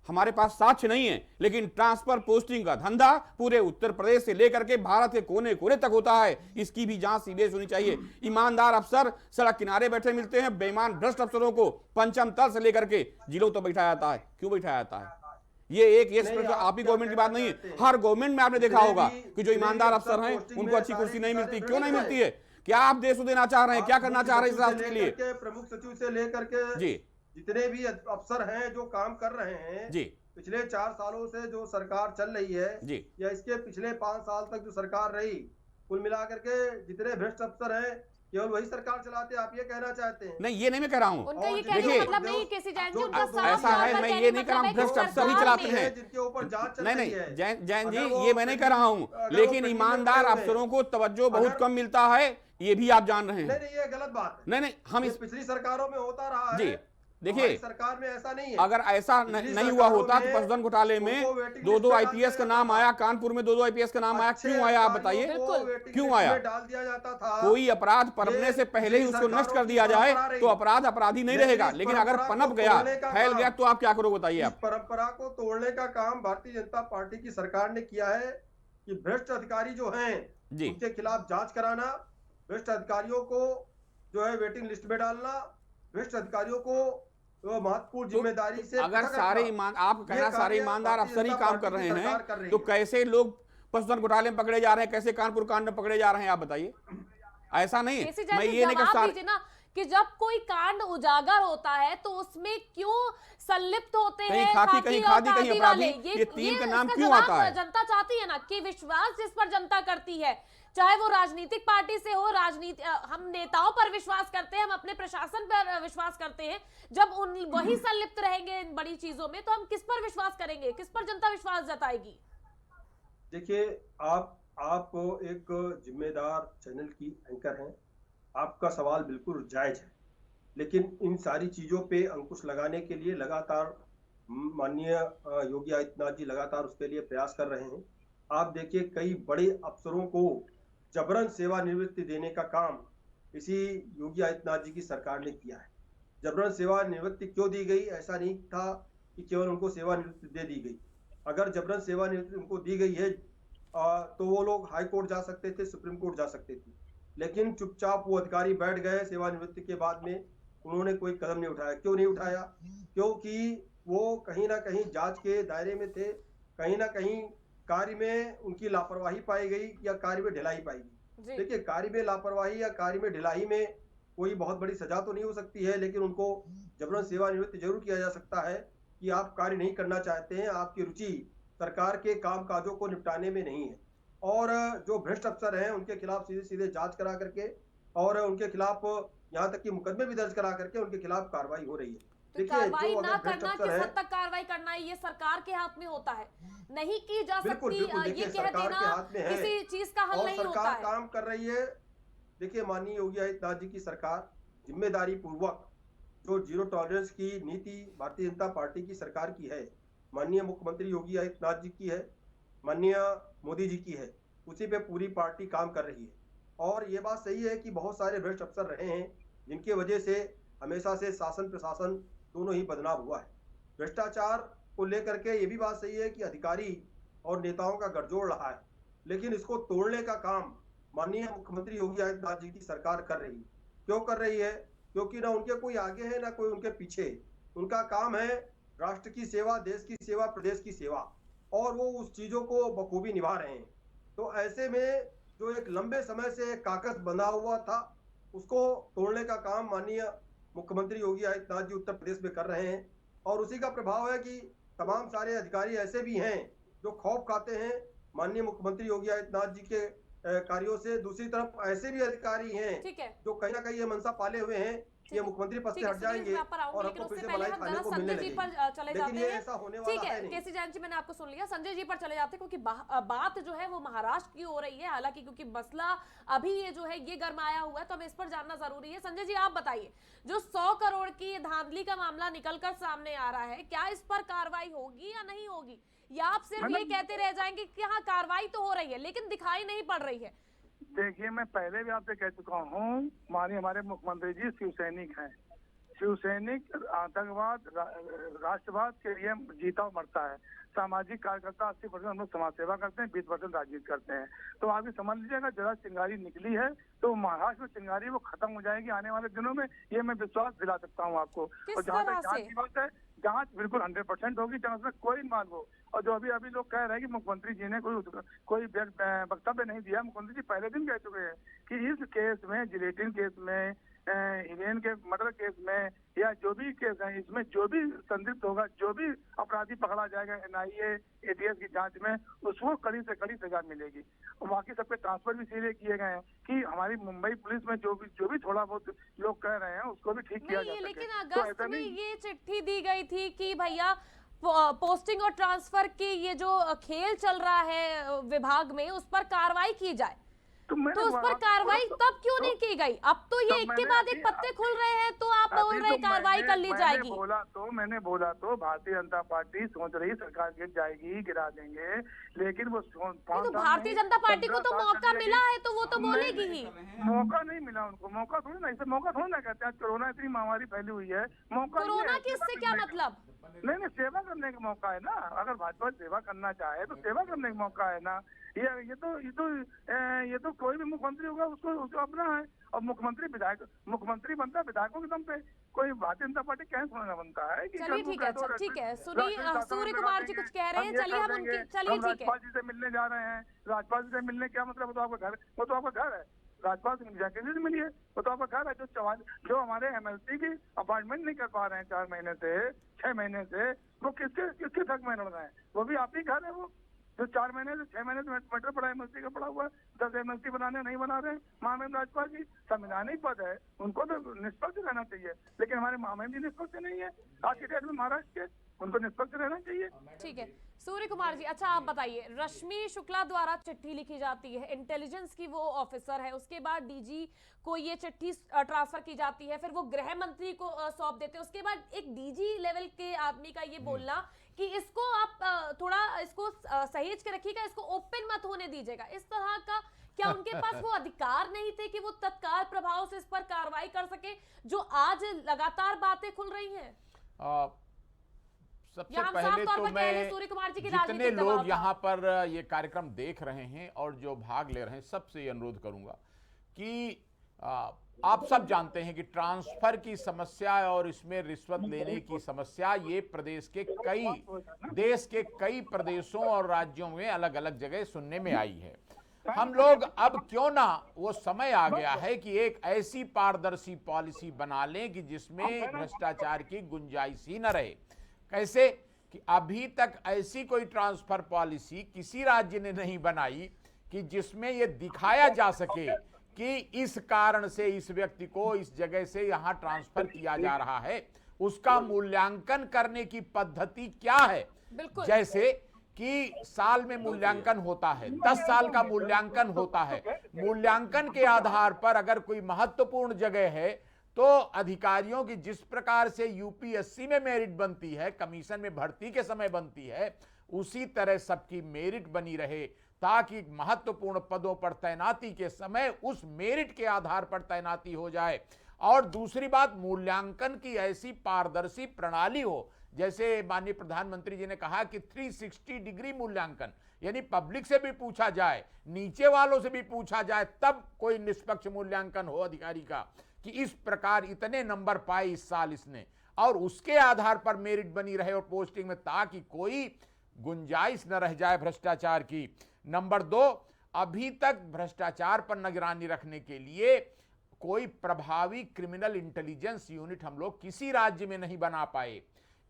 हमारे पास साक्ष्य नहीं है, लेकिन ट्रांसफर पोस्टिंग का धंधा पूरे उत्तर प्रदेश से लेकर के भारत के कोने कोने तक होता है। इसकी भी जांच सीरियस होनी चाहिए। ईमानदार अफसर सड़क किनारे बैठे मिलते हैं, बेईमान भ्रष्ट अफसरों को पंचम तल से लेकर के जिलों तक बैठाया जाता है। क्यों बैठाया जाता है? ये आप ही गवर्नमेंट की बात नहीं है, हर गवर्नमेंट में आपने देखा होगा कि जो ईमानदार अफसर हैं उनको अच्छी कुर्सी नहीं मिलती। क्यों नहीं मिलती है? क्या आप देश को देना चाह रहे हैं? क्या करना चाह रहे हैं इस राष्ट्र के लिए? प्रमुख सचिव से लेकर के जी जितने भी अफसर हैं जो काम कर रहे हैं जी, पिछले 4 सालों से जो सरकार चल रही है जी, या इसके पिछले 5 साल तक जो सरकार रही, कुल मिलाकर के जितने भ्रष्ट अफसर हैं केवल वही सरकार चलाते हैं, आप ये कहना चाहते हैं? नहीं, ये नहीं मैं कह रहा हूँ। उनका ये कहने का मतलब नहीं केसी जैन जी, उनका साफ ऐसा है, मैं ये नहीं कह रहा हूँ भ्रष्ट अफसर ही चलाते हैं जिनके ऊपर जांच चल रही है। जैन जी, ये मैं नहीं कह रहा हूँ, लेकिन ईमानदार अफसरों को तवज्जो बहुत कम मिलता है। ये भी आप जान रहे हैं। नहीं, ये गलत बात है। नहीं, हम ये इस पिछली सरकारों में होता रहा जी है। देखिए, हमारी सरकार में ऐसा नहीं है। अगर ऐसा नहीं हुआ होता तो पशुधन घोटाले में 2-2 आईपीएस का नाम आया, कानपुर में 2-2 आईपीएस का नाम आया, क्यों आया आप बताइए? क्यों आया? डाल दिया जाता था। कोई अपराध पनपने से पहले ही उसको नष्ट कर दिया जाए तो अपराध अपराधी नहीं रहेगा, लेकिन अगर पनप गया, फैल गया तो आप क्या करोगे बताइए? आप परंपरा को तोड़ने का काम भारतीय जनता पार्टी की सरकार ने किया है कि भ्रष्ट अधिकारी जो हैं उनके खिलाफ जांच कराना, भ्रष्ट अधिकारियों को जो है वेटिंग लिस्ट में डालना, भ्रष्ट अधिकारियों को महत्वपूर्ण जिम्मेदारी से अगर सारे आप कहना सारे ईमानदार अफसर ही काम कर रहे हैं तो कैसे लोग पशुधन घोटाले में पकड़े जा रहे हैं, कैसे कानपुर कांड में पकड़े जा रहे हैं? आप बताइए। ऐसा नहीं है, मैं ये नहीं कहता कि जब कोई कांड उजागर होता है तो उसमें क्यों संलिप्त होते हैं खाकी कहीं खादी कहीं अपराधी, ये तीन का नाम क्यों आता है? जनता चाहती है ना कि विश्वास जिस पर जनता करती है, चाहे वो राजनीतिक पार्टी से हो, हम नेताओं पर विश्वास करते हैं, हम अपने प्रशासन पर विश्वास करते हैं। जब वही संलिप्त रहेंगे इन बड़ी चीजों में तो हम किस पर विश्वास करेंगे, किस पर जनता विश्वास जताएगी? देखिए, आप एक जिम्मेदार चैनल की एंकर हैं, आपका सवाल बिल्कुल जायज है, लेकिन इन सारी चीजों पे अंकुश लगाने के लिए लगातार माननीय योगी आदित्यनाथ जी लगातार उसके लिए प्रयास कर रहे हैं। आप देखिए, कई बड़े अफसरों को जबरन सेवानिवृत्ति देने का काम इसी योगी आदित्यनाथ जी की सरकार ने किया है। जबरन सेवानिवृत्ति क्यों दी गई? ऐसा नहीं था कि केवल उनको सेवानिवृत्ति दे दी गई। अगर जबरन सेवानिवृत्ति उनको दी गई है तो वो लोग हाई कोर्ट जा सकते थे, सुप्रीम कोर्ट जा सकते थे, लेकिन चुपचाप वो अधिकारी बैठ गए। सेवानिवृत्ति के बाद में उन्होंने कोई कदम नहीं उठाया। क्यों नहीं उठाया? क्योंकि वो कहीं ना कहीं जांच के दायरे में थे, कहीं ना कहीं कार्य में उनकी लापरवाही पाई गई या कार्य में ढिलाई पाई गई। देखिए, कार्य में लापरवाही या कार्य में ढिलाई में कोई बहुत बड़ी सजा तो नहीं हो सकती है, लेकिन उनको जबरन सेवानिवृत्त जरूर किया जा सकता है कि आप कार्य नहीं करना चाहते हैं, आपकी रुचि सरकार के काम काजों को निपटाने में नहीं है। और जो भ्रष्ट अफसर हैं उनके खिलाफ सीधे सीधे जांच करा करके और उनके खिलाफ यहाँ तक कि मुकदमे भी दर्ज करा करके उनके खिलाफ कार्रवाई हो रही है। तो कार्रवाई ना करना, किस हद तक कार्रवाई करना है, ये सरकार के हाथ में होता है, नहीं की जा सकती। ये कह देना किसी चीज का हल नहीं होता है। काम कर रही है। देखिए, माननीय योगी आदित्यनाथ जी की सरकार जिम्मेदारी पूर्वक जो जीरो टॉलरेंस की नीति भारतीय जनता पार्टी की सरकार की है, माननीय मुख्यमंत्री योगी आदित्यनाथ जी की है, माननीय मोदी जी की है, उसी पे पूरी पार्टी काम कर रही है। और ये बात सही है कि बहुत सारे भ्रष्ट अफसर रहे हैं जिनकी वजह से हमेशा से शासन प्रशासन दोनों ही बदनाम हुआ है। भ्रष्टाचार को लेकर के ये भी बात सही है कि अधिकारी और नेताओं का गठजोड़ रहा है, लेकिन इसको तोड़ने का काम माननीय मुख्यमंत्री योगी आदित्यनाथ जी की सरकार कर रही है। क्यों कर रही है? क्योंकि ना उनके कोई आगे है ना कोई उनके पीछे। उनका काम है राष्ट्र की सेवा, देश की सेवा, प्रदेश की सेवा, और वो उस चीजों को बखूबी निभा रहे हैं। तो ऐसे में जो एक लंबे समय से एक काकस बंधा हुआ था, उसको तोड़ने का काम माननीय मुख्यमंत्री योगी आदित्यनाथ जी उत्तर प्रदेश में कर रहे हैं। और उसी का प्रभाव है कि तमाम सारे अधिकारी ऐसे भी हैं जो खौफ खाते हैं माननीय मुख्यमंत्री योगी आदित्यनाथ जी के कार्यों से। दूसरी तरफ ऐसे भी अधिकारी हैं जो कहीं ना कहीं ये मनसा पाले हुए हैं कि ये मुख्यमंत्र पद से हट जाएंगे और हमको फिर से मलाई खाने को मिलने लगेगी। लेकिन ये ऐसा होने वाला है नहीं। केसी जैन जी, मैंने आपको सुन लिया, संजय जी पर चले जाते हैं क्योंकि बात जो है वो महाराष्ट्र की हो रही है। हालांकि क्योंकि मसला अभी ये जो है ये गरमाया हुआ है तो हमें इस पर जानना जरूरी है। संजय जी, आप बताइए, जो 100 करोड़ की धांधली का मामला निकलकर सामने आ रहा है, क्या इस पर कार्रवाई होगी या नहीं होगी, या आप सिर्फ ये कहते रह जाएंगे कि हाँ कार्रवाई तो हो रही है लेकिन दिखाई नहीं पड़ रही है? देखिए, मैं पहले भी आपसे कह चुका हूँ, माननीय हमारे मुख्यमंत्री जी शिव सैनिक हैं। शिव सैनिक आतंकवाद राष्ट्रवाद के लिए जीता मरता है। सामाजिक कार्यकर्ता 80% हम लोग समाज सेवा करते हैं, 20% राजनीति करते हैं। तो आप ये समझ लीजिएगा, जरा चिंगारी निकली है तो महाराष्ट्र में चिंगारी वो खत्म हो जाएगी आने वाले दिनों में, ये मैं विश्वास दिला सकता हूँ आपको। और जहाँ तक जांच की बात है, जांच बिल्कुल 100% होगी, चाहे उसमें कोई मान हो। और जो अभी लोग कह रहे हैं कि मुख्यमंत्री जी ने कोई वक्तव्य नहीं दिया, मुख्यमंत्री जी पहले दिन कह चुके हैं कि इस केस में, जिलेटिन केस में, हिरेन के मर्डर केस में, या जो भी केस है, इसमें जो भी संदिग्ध होगा, जो भी अपराधी पकड़ा जाएगा NIA ATS की जांच में, उसको कड़ी से कड़ी सजा मिलेगी। और बाकी सब पे ट्रांसफर भी इसीलिए किए गए हैं कि हमारी मुंबई पुलिस में जो भी थोड़ा बहुत लोग कह रहे हैं उसको भी ठीक किया जा सके। लेकिन अगस्त में ये चिट्ठी दी गई थी कि भैया पोस्टिंग और ट्रांसफर की ये जो खेल चल रहा है विभाग में, उस पर कार्रवाई की जाए। तो मैंने तो उस पर आपको कार्रवाई बोला तब क्यों नहीं की गई? अब तो ये एक के बाद एक पत्ते खुल रहे हैं, तो आप बोल रहे हैं कार्रवाई कर ली जाएगी। मैंने बोला तो भारतीय जनता पार्टी सोच रही सरकार गिर जाएगी, गिरा देंगे, लेकिन वो तो भारतीय जनता पार्टी को तो मौका मिला है, तो वो तो बोलेगी ही। मौका नहीं मिला उनको, मौका थोड़ी ना, इसे मौका थोड़ी ना कहते हैं। आज कोरोना इतनी महामारी फैली हुई है, मौका कोरोना की इससे क्या मतलब? नहीं, सेवा करने का मौका है ना। अगर भाजपा सेवा करना चाहे तो सेवा करने का मौका है ना। ये तो कोई भी मुख्यमंत्री होगा उसको अपना है। और मुख्यमंत्री बनता है विधायकों के दम पे। कोई भारतीय जनता पार्टी कैसे सोचना बनता है कि चलिए ठीक है, ठीक है, सुनिए, सूर्य कुमार जी कुछ कह रहे हैं, चलिए हम उनकी, चलिए ठीक है। राज्यपाल जी से मिलने जा रहे हैं, राज्यपाल जी से मिलने क्या मतलब? वो तो आपका घर है। राज्यपाल से जाके से मिलिए, वो तो आपका घर है। जो हमारे एमएलसी की अपॉइंटमेंट नहीं कर पा रहे हैं 4 महीने से, 6 महीने से, वो किसके हक में लड़ रहे हैं? वो भी आप ही घर है। वो जो 4 महीने से 6 महीने से मैटर पड़ा एमएलसी का पड़ा हुआ है, 10 एमएलसी बनाने नहीं बना रहे हैं। माननीय राज्यपाल जी संवैधानिक पद है, उनको तो निष्पक्ष रहना चाहिए, लेकिन हमारे मामले जी निष्पक्ष नहीं है आज के डेट में महाराष्ट्र के, उनको निष्पक्ष रहना चाहिए। ठीक है सूर्य कुमार जी, अच्छा आप बताइए, रश्मि शुक्ला द्वारा चिट्ठी लिखी जाती है, इंटेलिजेंस की वो ऑफिसर है, उसके बाद डीजी को ये चिट्ठी ट्रांसफर की जाती है, फिर वो गृह मंत्री को सौंप देते हैं, उसके बाद एक डीजी लेवल के आदमी का ये बोलना कि इसको आप थोड़ा इसको सहेज के रखिएगा, इसको ओपन मत होने दीजिएगा, इस तरह का क्या उनके पास वो अधिकार नहीं थे कि वो तत्काल प्रभाव से इस पर कार्रवाई कर सके, जो आज लगातार बातें खुल रही हैं? सबसे पहले तो मैं जितने लोग यहाँ पर ये कार्यक्रम देख रहे हैं और जो भाग ले रहे हैं सबसे ये अनुरोध करूंगा कि आप सब जानते हैं कि ट्रांसफर की समस्या और इसमें रिश्वत लेने की समस्या ये देश के कई प्रदेशों और राज्यों में अलग अलग जगह सुनने में आई है। हम लोग अब क्यों ना, वो समय आ गया है कि एक ऐसी पारदर्शी पॉलिसी बना लें कि जिसमें भ्रष्टाचार की गुंजाइश ही न रहे। कैसे कि अभी तक ऐसी कोई ट्रांसफर पॉलिसी किसी राज्य ने नहीं बनाई कि जिसमें यह दिखाया जा सके कि इस कारण से इस व्यक्ति को इस जगह से यहां ट्रांसफर किया जा रहा है, उसका मूल्यांकन करने की पद्धति क्या है। जैसे कि साल में मूल्यांकन होता है, 10 साल का मूल्यांकन होता है, मूल्यांकन के आधार पर अगर कोई महत्वपूर्ण जगह है तो अधिकारियों की जिस प्रकार से यूपीएससी में मेरिट बनती है, कमीशन में भर्ती के समय बनती है, उसी तरह सबकी मेरिट बनी रहे, ताकि महत्वपूर्ण पदों पर तैनाती के समय उस मेरिट के आधार पर तैनाती हो जाए। और दूसरी बात, मूल्यांकन की ऐसी पारदर्शी प्रणाली हो, जैसे माननीय प्रधानमंत्री जी ने कहा कि 360 डिग्री मूल्यांकन, यानी पब्लिक से भी पूछा जाए, नीचे वालों से भी पूछा जाए, तब कोई निष्पक्ष मूल्यांकन हो अधिकारी का कि इस प्रकार इतने नंबर पाए इस साल इसने, और उसके आधार पर मेरिट बनी रहे और पोस्टिंग में, ताकि कोई गुंजाइश न रह जाए भ्रष्टाचार की। नंबर 2, अभी तक भ्रष्टाचार पर निगरानी रखने के लिए कोई प्रभावी क्रिमिनल इंटेलिजेंस यूनिट हम लोग किसी राज्य में नहीं बना पाए।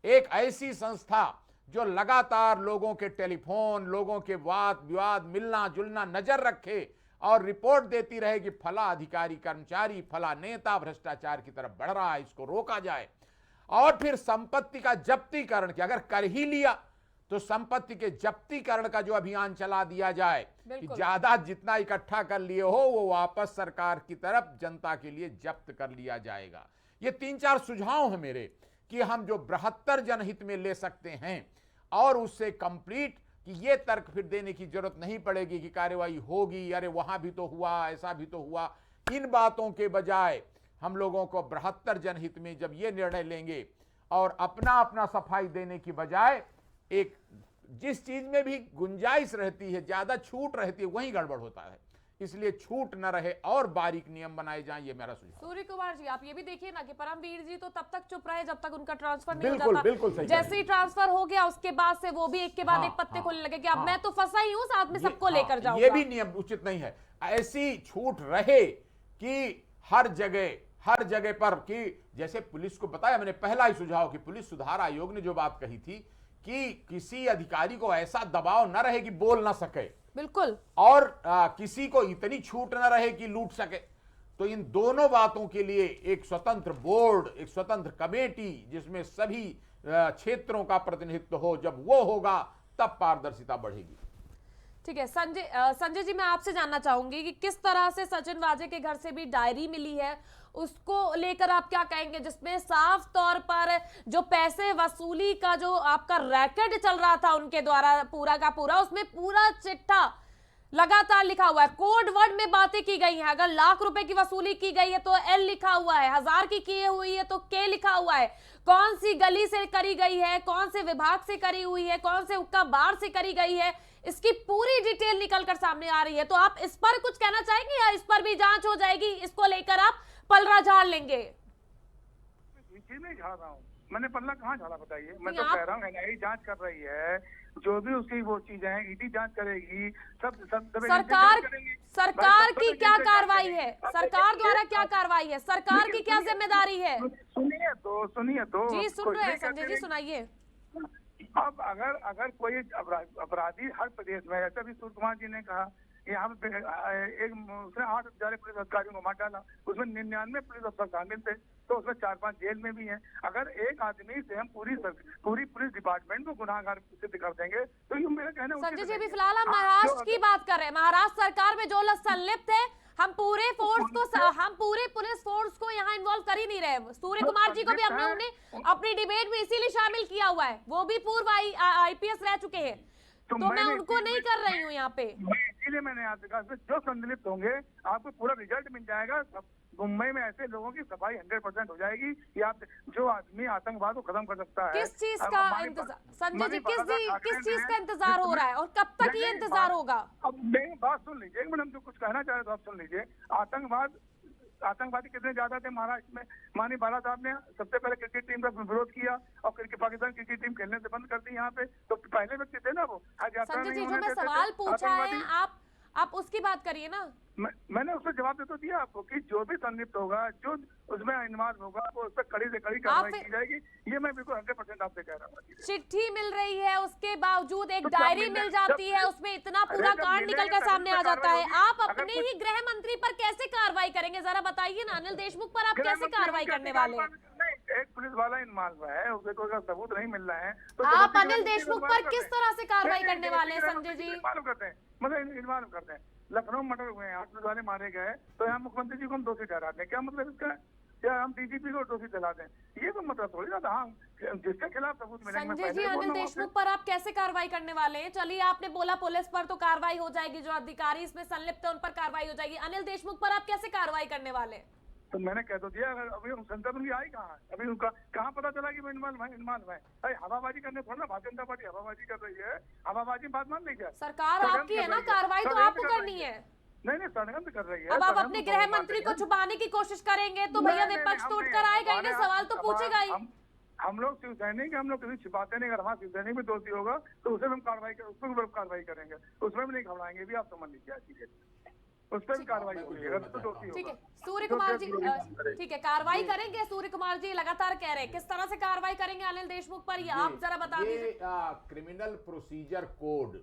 एक ऐसी संस्था जो लगातार लोगों के टेलीफोन, लोगों के वाद विवाद, मिलना जुलना नजर रखे और रिपोर्ट देती रहे कि फला अधिकारी कर्मचारी, फला नेता भ्रष्टाचार की तरफ बढ़ रहा है, इसको रोका जाए। और फिर संपत्ति का जब्तीकरण, कि अगर कर ही लिया तो संपत्ति के जब्तीकरण का जो अभियान चला दिया जाए कि ज्यादा जितना इकट्ठा कर लिए हो वो वापस सरकार की तरफ जनता के लिए जब्त कर लिया जाएगा। ये 3-4 सुझाव हैं मेरे कि हम जो बृहत्तर जनहित में ले सकते हैं, और उससे कंप्लीट कि ये तर्क फिर देने की जरूरत नहीं पड़ेगी कि कार्रवाई होगी, अरे वहां भी तो हुआ, ऐसा भी तो हुआ। इन बातों के बजाय हम लोगों को बृहत्तर जनहित में जब ये निर्णय लेंगे और अपना अपना सफाई देने की बजाय एक जिस चीज में भी गुंजाइश रहती है, ज्यादा छूट रहती है, वहीं गड़बड़ होता है। इसलिए छूट न रहे और बारीक नियम बनाए जाएं, ये मेरा सुझाव। सूर्य कुमार जी, आप ये भी देखिए ना कि परमवीर जी तो तब तक चुप रहे जब तक उनका ट्रांसफर नहीं हो जाता। बिल्कुल सही। जैसे ही ट्रांसफर हो गया उसके बाद से वो भी एक के बाद एक पत्ते खोलने लगे कि अब मैं तो फंसा ही हूं, साथ में सबको लेकर जाऊंगा। ये भी नियम उचित नहीं है। ऐसी छूट रहे कि हर जगह पर, कि जैसे पुलिस को बताया मैंने पहला ही सुझाव कि पुलिस सुधार आयोग ने जो बात कही थी कि किसी अधिकारी को ऐसा दबाव न रहे कि बोल ना सके, बिल्कुल, और किसी को इतनी छूट न रहे कि लूट सके। तो इन दोनों बातों के लिए एक स्वतंत्र बोर्ड, एक स्वतंत्र कमेटी जिसमें सभी क्षेत्रों का प्रतिनिधित्व हो, जब वो होगा तब पारदर्शिता बढ़ेगी। ठीक है संजय जी, मैं आपसे जानना चाहूंगी कि किस तरह से सचिन वाजे के घर से भी डायरी मिली है, उसको लेकर आप क्या कहेंगे, जिसमें साफ तौर पर जो पैसे वसूली का जो आपका रैकेट चल रहा था उनके द्वारा पूरा का पूरा, उसमें पूरा चिट्ठा लगातार लिखा हुआ है, कोड वर्ड में बातें की गई हैं। अगर लाख रुपए की वसूली की गई है तो एल लिखा हुआ है, 1000 की हुई है तो के लिखा हुआ है, कौन सी गली से करी गई है, कौन से विभाग से करी हुई है, कौन से हुक्का बार से करी गई है, इसकी पूरी डिटेल निकलकर सामने आ रही है। तो आप इस पर कुछ कहना चाहेंगे या इस पर भी जांच हो जाएगी, इसको लेकर आप पलड़ा झाड़ लेंगे? नहीं झाड़ रहा हूँ, मैंने पल्ला कहाँ झाड़ा बताइए। मैं नहीं, तो कह रहा हूँ एनआईए जांच कर रही है, जो भी उसकी वो चीजें हैं ईडी जांच करेगी, सब सरकार की क्या कार्रवाई है, सरकार द्वारा क्या कार्रवाई है, सरकार की क्या जिम्मेदारी है? सुनिए तो जी सुन रहे हैं संजय जी, सुनाइए। अब अगर कोई अपराधी हर प्रदेश में, जैसे अभी सूर्य कुमार जी ने कहा, यहाँ पे उसने 8 हज़ार पुलिस अधिकारियों को मार डाला, उसमें 99 पुलिस अफसर शामिल थे, तो उसमें 4-5 जेल में भी हैं। अगर एक आदमी से हम पूरी पुलिस डिपार्टमेंट को गुनाहगार सिद्ध कर देंगे तो ये मेरा कहना है। संजय जी, अभी फिलहाल हम महाराष्ट्र की बात कर रहे हैं, महाराष्ट्र सरकार में जो लोग संलिप्त है, हम पूरे पुलिस फोर्स को यहाँ इन्वॉल्व कर ही नहीं रहे। सूर्य कुमार जी को भी हमने अपनी डिबेट में इसीलिए शामिल किया हुआ है, वो भी पूर्व आईपीएस रह चुके हैं, तो मैं उनको नहीं कर रही हूँ यहाँ पे। इसीलिए मैंने आपसे कहा जो संलिप्त होंगे आपको पूरा रिजल्ट मिल जाएगा। मुंबई में ऐसे लोगों की सफाई 100% हो जाएगी कि आप जो आदमी आतंकवाद को खत्म कर सकता है। किस चीज का इंतजार संजय जी, किस चीज का इंतजार हो रहा है और कब तक ये इंतजार होगा? अब मेरी बात सुन लीजिए, एक मिनट, हम जो कुछ कहना चाह रहे तो आप सुन लीजिए। आतंकवादी कितने ज्यादा थे महाराष्ट्र में? माननीय बाला साहब ने सबसे पहले क्रिकेट टीम का विरोध किया और पाकिस्तान क्रिकेट टीम खेलने से बंद कर दी यहाँ पे, तो पहले व्यक्ति थे ना वो। संजय जी, जो मैं सवाल पूछा है आप उसकी बात करिए ना। मैंने उसका जवाब तो दिया आपको कि जो भी संलिप्त होगा, जो उसमें इन्वॉल्व होगा, वो उस पर कड़ी से कड़ी कार्रवाई की जाएगी। ये मैं बिल्कुल 100% आपसे कह रहा हूँ। चिट्ठी मिल रही है, उसके बावजूद एक डायरी मिल जाती है, उसमें इतना पूरा कांड निकल कर सामने आ जाता है। आप अपने ही गृह मंत्री पर कैसे कार्रवाई करेंगे, जरा बताइए ना। अनिल देशमुख पर आप कैसे कार्रवाई करने वाले हैं? एक पुलिस वाला इन्वॉल्व है, उसे कोई सबूत नहीं मिल रहा है तो आप अनिल देशमुख पर किस तरह से कार्रवाई करने वाले हैं संजय जी? इन्वॉल्व करते हैं, मतलब इन्वॉल्व करते हैं। लखनऊ मर्डर हुए हैं, 8 पुलिस वाले मारे गए, तो यहाँ मुख्यमंत्री जी को हम दोषी ठहराते हैं, क्या मतलब इसका? या हम डीजीपी को दोषी ठहराते हैं? ये तो मतलब थोड़ी ना था। जिसके खिलाफ सबूत मिलेंगे। संजय जी, अनिल देशमुख पर आप कैसे कार्रवाई करने वाले हैं? चलिए, आपने बोला पुलिस पर तो कार्रवाई हो जाएगी, जो अधिकारी इसमें संलिप्त है उन पर कार्रवाई हो जाएगी। अनिल देशमुख पर आप कैसे कार्रवाई करने वाले हैं? तो मैंने कह तो दिया, अगर अभी संसद उनकी आई कहाँ, अभी उनका कहाँ पता चला कि वो इन्वॉल्व है? अरे हवाबाजी करने थोड़ा ना भारतीय जनता पार्टी हवाबाजी कर रही है। हवाबाजी बात मान लीजिए, सरकार आपकी है ना, कार्रवाई तो आपको करनी है। नहीं षड्यंत्र कर रही है। अब आप अपने गृह मंत्री को छुपाने की कोशिश करेंगे तो भैया विपक्ष तो उठकर आएगा ही, सवाल तो पूछेगा ही। हम लोग शिव सैनिक, हम लोग किसी छिपाते नहीं। अगर हमारा शिव सैनिक भी दोषी होगा तो उसे हम कार्रवाई करेंगे, उसमें भी नहीं घबराएंगे। भी आप समझ लीजिए, उस पर भी कार्रवाई होगी अगर तो दोषी होगा। ठीक है सूर्य कुमार जी, ठीक है, कार्रवाई करेंगे। सूर्य कुमार जी लगातार कह रहे हैं, किस तरह से कार्रवाई करेंगे अनिल देशमुख पर, ये आप जरा बता दीजिए। क्रिमिनल प्रोसीजर कोड,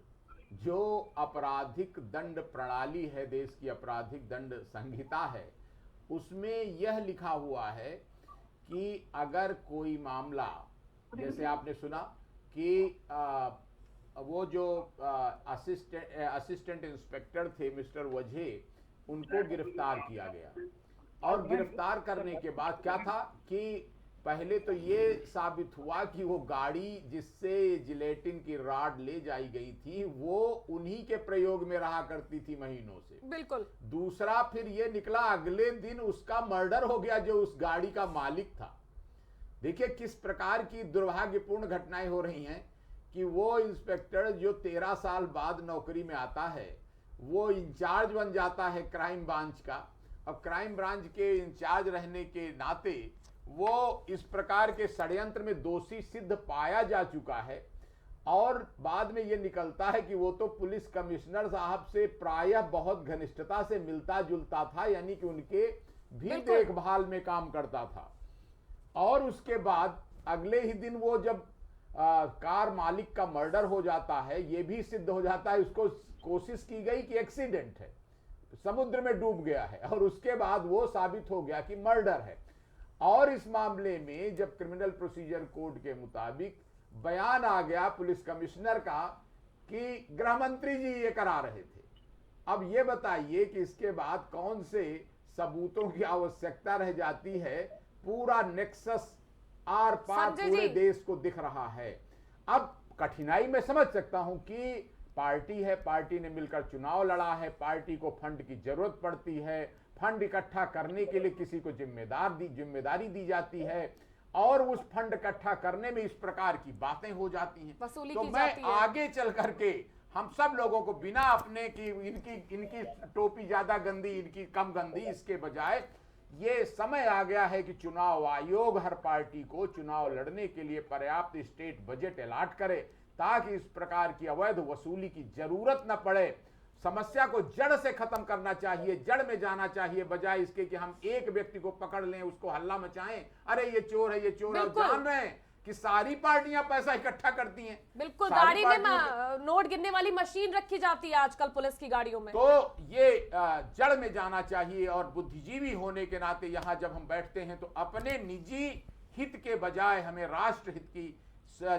जो आपराधिक दंड प्रणाली है, देश की आपराधिक दंड संहिता है, उसमें यह लिखा हुआ है कि अगर कोई मामला, जैसे आपने सुना कि वो जो असिस्टेंट इंस्पेक्टर थे मिस्टर वजहे, उनको गिरफ्तार किया गया, और गिरफ्तार करने के बाद क्या था कि पहले तो ये साबित हुआ कि वो गाड़ी जिससे जिलेटिन की रॉड ले जाई गई थी वो उन्हीं के प्रयोग में रहा करती थी महीनों से। बिल्कुल। दूसरा फिर ये निकला अगले दिन उसका मर्डर हो गया जो उस गाड़ी का मालिक था। देखिए किस प्रकार की दुर्भाग्यपूर्ण घटनाएं हो रही हैं कि वो इंस्पेक्टर जो 13 साल बाद नौकरी में आता है, वो इंचार्ज बन जाता है क्राइम ब्रांच का, और क्राइम ब्रांच के इंचार्ज रहने के नाते वो इस प्रकार के षड्यंत्र में दोषी सिद्ध पाया जा चुका है, और बाद में ये निकलता है कि वो तो पुलिस कमिश्नर साहब से प्रायः बहुत घनिष्ठता से मिलता जुलता था, यानी कि उनके भी देखभाल में काम करता था। और उसके बाद अगले ही दिन वो जब कार मालिक का मर्डर हो जाता है, ये भी सिद्ध हो जाता है, उसको कोशिश की गई कि एक्सीडेंट है, समुद्र में डूब गया है, और उसके बाद वो साबित हो गया कि मर्डर है। और इस मामले में जब क्रिमिनल प्रोसीजर कोड के मुताबिक बयान आ गया पुलिस कमिश्नर का कि गृह मंत्री जी ये करा रहे थे। अब ये बताइए कि इसके बाद कौन से सबूतों की आवश्यकता रह जाती है? पूरा नेक्सस आर पार संजय पूरे जी। देश को दिख रहा है। अब कठिनाई मैं समझ सकता हूं कि पार्टी है, पार्टी ने मिलकर चुनाव लड़ा है, पार्टी को फंड की जरूरत पड़ती है, फंड इकट्ठा करने के लिए किसी को जिम्मेदारी दी जाती है, और उस फंड इकट्ठा करने में इस प्रकार की बातें हो जाती हैं। वसूली तो की मैं जाती है। आगे चल करके हम सब लोगों को बिना अपने की इनकी टोपी ज्यादा गंदी, इनकी कम गंदी, इसके बजाय ये समय आ गया है कि चुनाव आयोग हर पार्टी को चुनाव लड़ने के लिए पर्याप्त स्टेट बजट अलॉट करे, ताकि इस प्रकार की अवैध वसूली की जरूरत न पड़े। समस्या को जड़ से खत्म करना चाहिए, जड़ में जाना चाहिए, बजाय इसके कि हम एक व्यक्ति को पकड़ लें, उसको हल्ला मचाएं, अरे ये चोर है, ये चोर है। बिल्कुल। जान रहे हैं कि सारी पार्टियां पैसा इकट्ठा करती हैं। बिल्कुल, सारी गाड़ी में पार्टियों नोट गिनने वाली मशीन रखी जाती है आजकल पुलिस की गाड़ियों में। तो ये जड़ में जाना चाहिए, और बुद्धिजीवी होने के नाते यहां जब हम बैठते हैं तो अपने निजी हित के बजाय हमें राष्ट्र हित की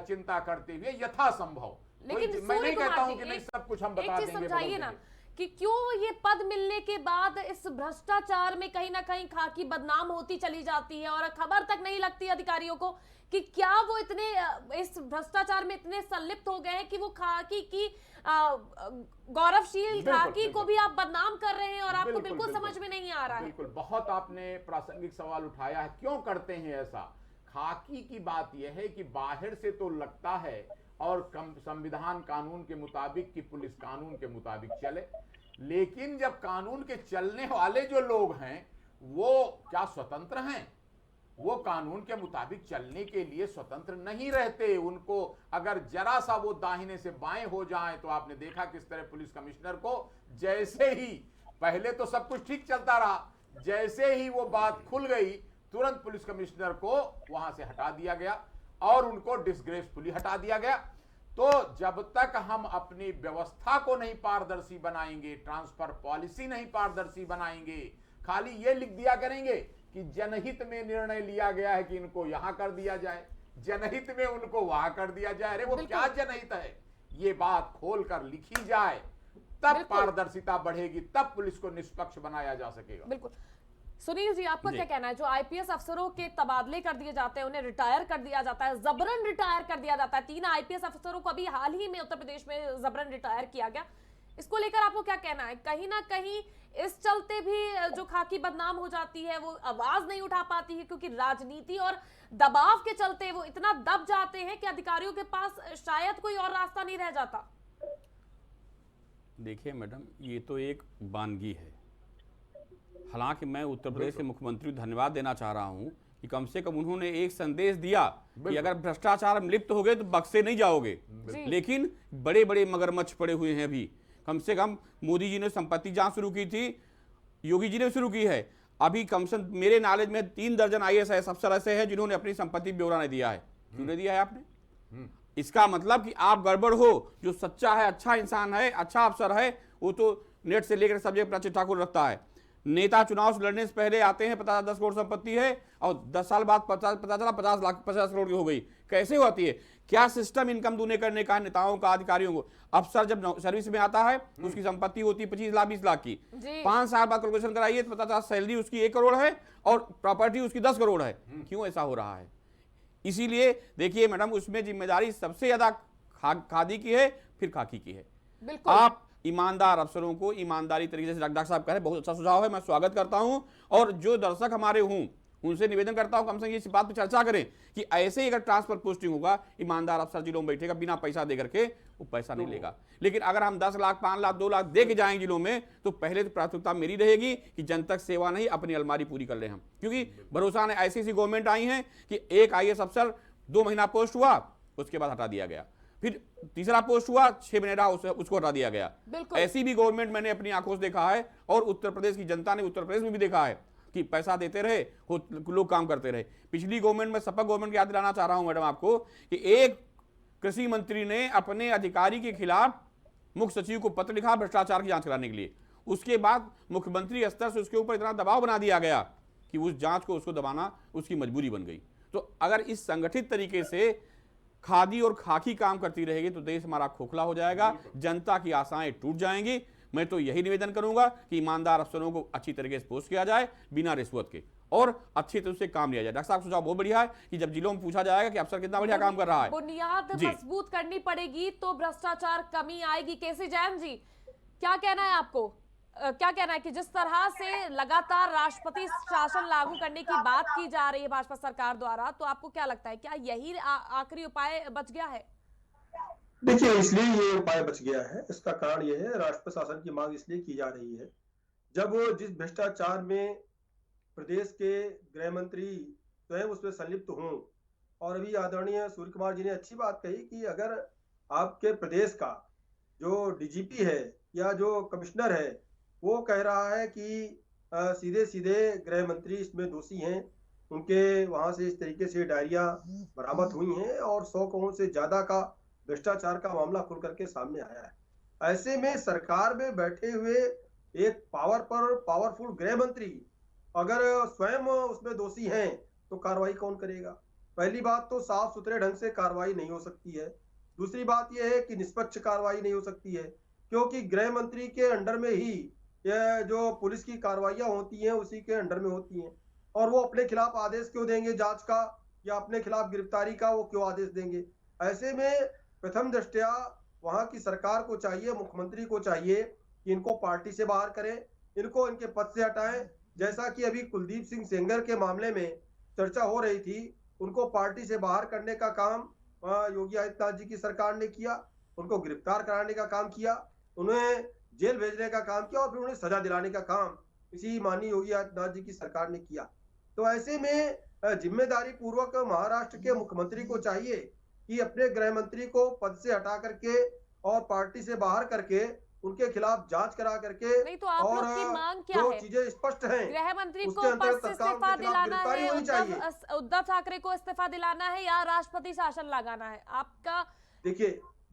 चिंता करते हुए यथासंभव, लेकिन मैं नहीं कहता हूं सूर्य कि कुमार नहीं जी, सब कुछ हम एक बता चीज देंगे, समझाइए बदल ना देंगे। कि क्यों ये पद मिलने के बाद इस भ्रष्टाचार में कहीं ना कहीं खाकी बदनाम होती चली जाती है, और खबर तक नहीं लगती अधिकारियों को कि क्या वो इतने इस भ्रष्टाचार में इतने संलिप्त हो गए हैं कि वो खाकी की गौरवशील बिल्कुल, खाकी को बिल्कुल। भी आप बदनाम कर रहे हैं, और आपको बिल्कुल, बिल्कुल बिल्कुल। समझ में नहीं आ रहा है। बिल्कुल, बहुत आपने प्रासंगिक सवाल उठाया है। क्यों करते हैं ऐसा? खाकी की बात यह है कि बाहर से तो लगता है और संविधान कानून के मुताबिक कि पुलिस कानून के मुताबिक चले, लेकिन जब कानून के चलने वाले जो लोग हैं वो क्या स्वतंत्र हैं? वो कानून के मुताबिक चलने के लिए स्वतंत्र नहीं रहते। उनको अगर जरा सा वो दाहिने से बाएं हो जाए, तो आपने देखा किस तरह पुलिस कमिश्नर को जैसे ही, पहले तो सब कुछ ठीक चलता रहा, जैसे ही वो बात खुल गई तुरंत पुलिस कमिश्नर को वहां से हटा दिया गया और उनको डिसग्रेसफुली हटा दिया गया। तो जब तक हम अपनी व्यवस्था को नहीं पारदर्शी बनाएंगे, ट्रांसफर पॉलिसी नहीं पारदर्शी बनाएंगे, खाली ये लिख दिया करेंगे कि जनहित में निर्णय लिया गया है कि इनको यहां कर दिया जाए, जनहित में उनको वहां कर दिया जाए, अरे वो क्या जनहित है, ये बात खोलकर लिखी जाए, तब पारदर्शिता बढ़ेगी, तब पुलिस को निष्पक्ष बनाया जा सकेगा। बिल्कुल। सुनील जी, आपका क्या कहना है? जो आईपीएस अफसरों के तबादले कर दिए जाते हैं, उन्हें रिटायर कर दिया जाता है, जबरन रिटायर कर दिया जाता है। 3 आईपीएस अफसरों को अभी हाल ही में उत्तर प्रदेश में जबरन रिटायर किया गया, इसको लेकर आपको क्या कहना है? कहीं ना कहीं इस चलते भी जो खाकी बदनाम हो जाती है, वो आवाज नहीं उठा पाती है, क्योंकि राजनीति और दबाव के चलते वो इतना दब जाते हैं कि अधिकारियों के पास शायद कोई और रास्ता नहीं रह जाता। देखिए मैडम, ये तो एक वानगी है। हालांकि मैं उत्तर प्रदेश के मुख्यमंत्री को धन्यवाद देना चाह रहा हूं कि कम से कम उन्होंने एक संदेश दिया कि अगर भ्रष्टाचार में लिप्त हो गए तो बक्से नहीं जाओगे। लेकिन बड़े बड़े मगरमच्छ पड़े हुए हैं अभी। कम से कम मोदी जी ने संपत्ति जांच शुरू की थी, योगी जी ने शुरू की है। अभी कम से कम मेरे नॉलेज में 3 दर्जन IAS अफसर ऐसे हैं जिन्होंने अपनी संपत्ति ब्यौरा नहीं दिया है। क्यों नहीं दिया है आपने? इसका मतलब कि आप गड़बड़ हो। जो सच्चा है, अच्छा इंसान है, अच्छा अफसर है, वो तो नेट से लेकर सब जगह अपना चिट्ठा खोल रखता है। नेता चुनाव से लड़ने से पहले आते हैं, 10 करोड़ संपत्ति है, और 10 साल बाद पता चला 50 करोड़ की हो गई। कैसे होती है? क्या सिस्टम इनकम दूने करने का नेताओं का, अधिकारियों को? अफसर जब सर्विस में आता है उसकी संपत्ति होती है 25 लाख 20 लाख की। 5 साल बाद कैलकुलेशन कराइए तो पता चला सैलरी उसकी 1 करोड़ है और प्रॉपर्टी उसकी 10 करोड़ है। क्यों ऐसा हो रहा है? इसीलिए देखिए मैडम, उसमें जिम्मेदारी सबसे ज्यादा खादी की है, फिर खाकी की है। आप ईमानदार अफसरों को ईमानदारी तरीके से, डॉक्टर साहब कह रहे हैं, बहुत अच्छा सुझाव है, मैं स्वागत करता हूं। और जो दर्शक हमारे हों उनसे निवेदन करता हूं कम से कम इस बात पर चर्चा करें कि ऐसे ही अगर ट्रांसफर पोस्टिंग होगा, ईमानदार अफसर जिलों में बैठेगा, बिना पैसा दे करके, वो पैसा नहीं लेगा। लेकिन अगर हम 10 लाख 5 लाख 2 लाख दे के जाएंगे जिलों में, तो पहले तो प्राथमिकता मेरी रहेगी कि जनतक सेवा नहीं, अपनी अलमारी पूरी कर ले हम। क्योंकि भरोसा ने ऐसी गवर्नमेंट आई है कि एक IAS अफसर 2 महीना पोस्ट हुआ, उसके बाद हटा दिया गया, फिर तीसरा पोस्ट हुआ 6 महीने रहा, उसको हटा दिया गया। ऐसी भी गवर्नमेंट मैंने अपनी आंखों से देखा है, और उत्तर प्रदेश की जनता ने उत्तर प्रदेश में भी देखा है कि पैसा देते रहे, लोग काम करते रहे। पिछली गवर्नमेंट में, सपा गवर्नमेंट की याद दिलाना चाह रहा हूं मैडम आपको, कि एक कृषि मंत्री ने अपने अधिकारी के खिलाफ मुख्य सचिव को पत्र लिखा भ्रष्टाचार की जांच कराने के लिए। उसके बाद मुख्यमंत्री स्तर से उसके ऊपर इतना दबाव बना दिया गया कि उस जांच को उसको दबाना उसकी मजबूरी बन गई। तो अगर इस संगठित तरीके से खादी और खाकी काम करती रहेगी तो देश हमारा खोखला हो जाएगा, जनता की आशाएं टूट जाएंगी। मैं तो यही निवेदन करूंगा कि ईमानदार अफसरों को अच्छी तरीके से पोस्ट किया जाए बिना रिश्वत के, और अच्छी तरह से काम लिया जाए। डॉक्टर साहब सुझाव बहुत बढ़िया है कि जब जिलों में पूछा जाएगा कि अफसर कितना बढ़िया काम कर रहा है, बुनियाद जी। मजबूत करनी पड़ेगी तो भ्रष्टाचार कमी आएगी। केसी जैन जी, क्या कहना है आपको? क्या कहना है कि जिस तरह से लगातार राष्ट्रपति शासन लागू करने की बात की जा रही है भाजपा सरकार द्वारा, तो आपको क्या लगता है, क्या यही आखिरी उपाय बच गया है? देखिए, इसलिए ये उपाय बच गया है, इसका कारण ये है, राष्ट्रपति शासन की मांग इसलिए की जा रही है, जब जिस भ्रष्टाचार में प्रदेश के गृह मंत्री स्वयं उसमें संलिप्त हों। और अभी आदरणीय सूर्य कुमार जी ने अच्छी बात कही कि अगर आपके प्रदेश का जो डीजीपी है या जो कमिश्नर है वो कह रहा है कि सीधे सीधे गृह मंत्री इसमें दोषी हैं, उनके वहां से इस तरीके से डायरिया बरामद हुई हैं और 100 करोड़ से ज्यादा का भ्रष्टाचार का मामला खुल करके सामने आया है। ऐसे में सरकार में बैठे हुए एक पावरफुल गृह मंत्री अगर स्वयं उसमें दोषी हैं तो कार्रवाई कौन करेगा? पहली बात तो साफ सुथरे ढंग से कार्रवाई नहीं हो सकती है। दूसरी बात यह है कि निष्पक्ष कार्रवाई नहीं हो सकती है, क्योंकि गृह मंत्री के अंडर में ही यह जो पुलिस की कार्रवाइयां होती हैं उसी के अंडर में होती हैं, और वो अपने खिलाफ आदेश क्यों देंगे जांच का या अपने खिलाफ गिरफ्तारी का, वो क्यों आदेश देंगे? ऐसे में प्रथम दृष्टया वहां की सरकार को चाहिए, मुख्यमंत्री को चाहिए कि इनको पार्टी से बाहर करें, इनको इनके पद से हटाएं। जैसा कि अभी कुलदीप सिंह सेंगर के मामले में चर्चा हो रही थी, उनको पार्टी से बाहर करने का काम योगी आदित्यनाथ जी की सरकार ने किया, उनको गिरफ्तार कराने का काम किया, उन्हें जेल भेजने का काम किया और फिर उन्हें सजा दिलाने का काम इसी माननीय योगी आदित्यनाथ जी की सरकार ने किया। तो ऐसे में जिम्मेदारी पूर्वक महाराष्ट्र के मुख्यमंत्री को चाहिए कि अपने गृह मंत्री को पद से हटा करके और पार्टी से बाहर करके उनके खिलाफ जांच करा करके, नहीं तो आप लोग की मांग क्या जो है? चीजें स्पष्ट हैं गृह मंत्री उसके को पद अंतर्गत से तत्काल इस्तीफा उनके खिलाफ दिलाना गिरफ्तारी है, होनी चाहिए। उद्धव ठाकरे को इस्तीफा दिलाना है या राष्ट्रपति शासन लगाना है आपका?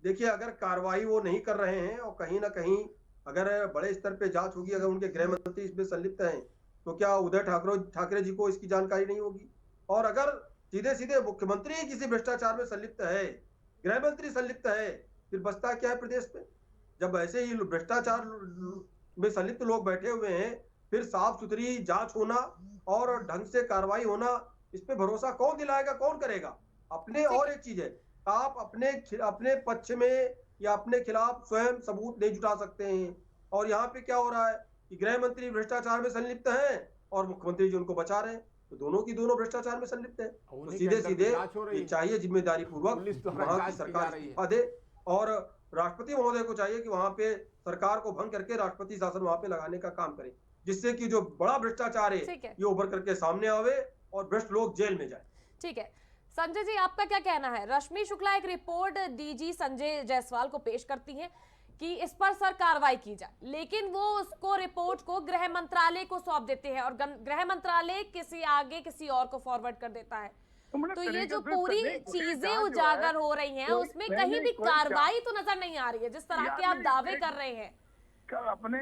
देखिए अगर कार्रवाई वो नहीं कर रहे हैं और कहीं ना कहीं अगर बड़े स्तर पे जांच होगी, अगर उनके गृह मंत्री इसमें संलिप्त हैं तो क्या उद्धव ठाकरे जी को इसकी जानकारी नहीं होगी? और अगर सीधे सीधे मुख्यमंत्री ही किसी भ्रष्टाचार में संलिप्त है, गृह मंत्री संलिप्त है, फिर बचता क्या है प्रदेश में? जब ऐसे ही भ्रष्टाचार में संलिप्त लोग बैठे हुए हैं, फिर साफ सुथरी जांच होना और ढंग से कार्रवाई होना, इस पे भरोसा कौन दिलाएगा, कौन करेगा? अपने और एक चीज है, आप अपने पक्ष में या अपने खिलाफ स्वयं सबूत नहीं जुटा सकते हैं। और यहाँ पे क्या हो रहा है कि गृह मंत्री भ्रष्टाचार में संलिप्त हैं और मुख्यमंत्री जी उनको बचा रहे हैं, तो दोनों की दोनों भ्रष्टाचार में संलिप्त है। तो सीधे सीधे ये चाहिए जिम्मेदारी पूर्वक वहां की सरकार इस्तीफा दे, और राष्ट्रपति महोदय को चाहिए कि वहां पे सरकार को भंग करके राष्ट्रपति शासन वहां पे लगाने का काम करे, जिससे कि जो बड़ा भ्रष्टाचार है ये उभर करके सामने आवे और भ्रष्ट लोग जेल में जाए। ठीक है संजय जी, आपका क्या कहना है? रश्मि शुक्ला एक रिपोर्ट डीजी संजय जायसवाल को पेश करती हैं कि इस पर सर कार्रवाई की जाए, लेकिन वो उसको रिपोर्ट को गृह मंत्रालय को सौंप देते हैं और गृह मंत्रालय किसी और को फॉरवर्ड कर देता है। तो ये जो पूरी चीजें उजागर हो रही हैं उसमें कहीं भी कार्रवाई तो नजर नहीं आ रही है, जिस तरह के आप दावे कर रहे हैं। अपने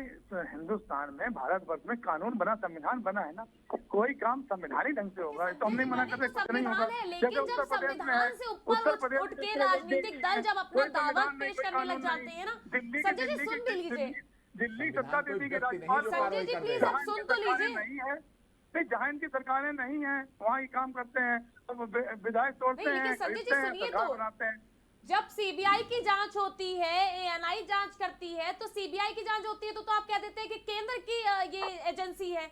हिंदुस्तान में, भारतवर्ष में कानून बना, संविधान बना है ना, कोई काम संवैधानिक ढंग से होगा, तो हम नहीं मना करते, कुछ नहीं होगा। लेकिन जब संविधान से ऊपर उठ के राजनीतिक दल जब अपना दावा पेश करने लग जाते हैं ना, संजय जी सुन भी लीजिए, दिल्ली सत्ता देवी के राज्यपाल, संजय जी प्लीज आप सुन तो लीजिए। नहीं है, जहाँ इनकी सरकारें नहीं है वहाँ ही काम करते हैं, विधायक तोड़ते हैं, संजय जी सुनिए तो, बनाते हैं। जब सीबीआई की जांच होती है, एएनआई जांच करती है, तो सीबीआई की जांच होती है तो आप कह देते हैं कि केंद्र की ये एजेंसी है,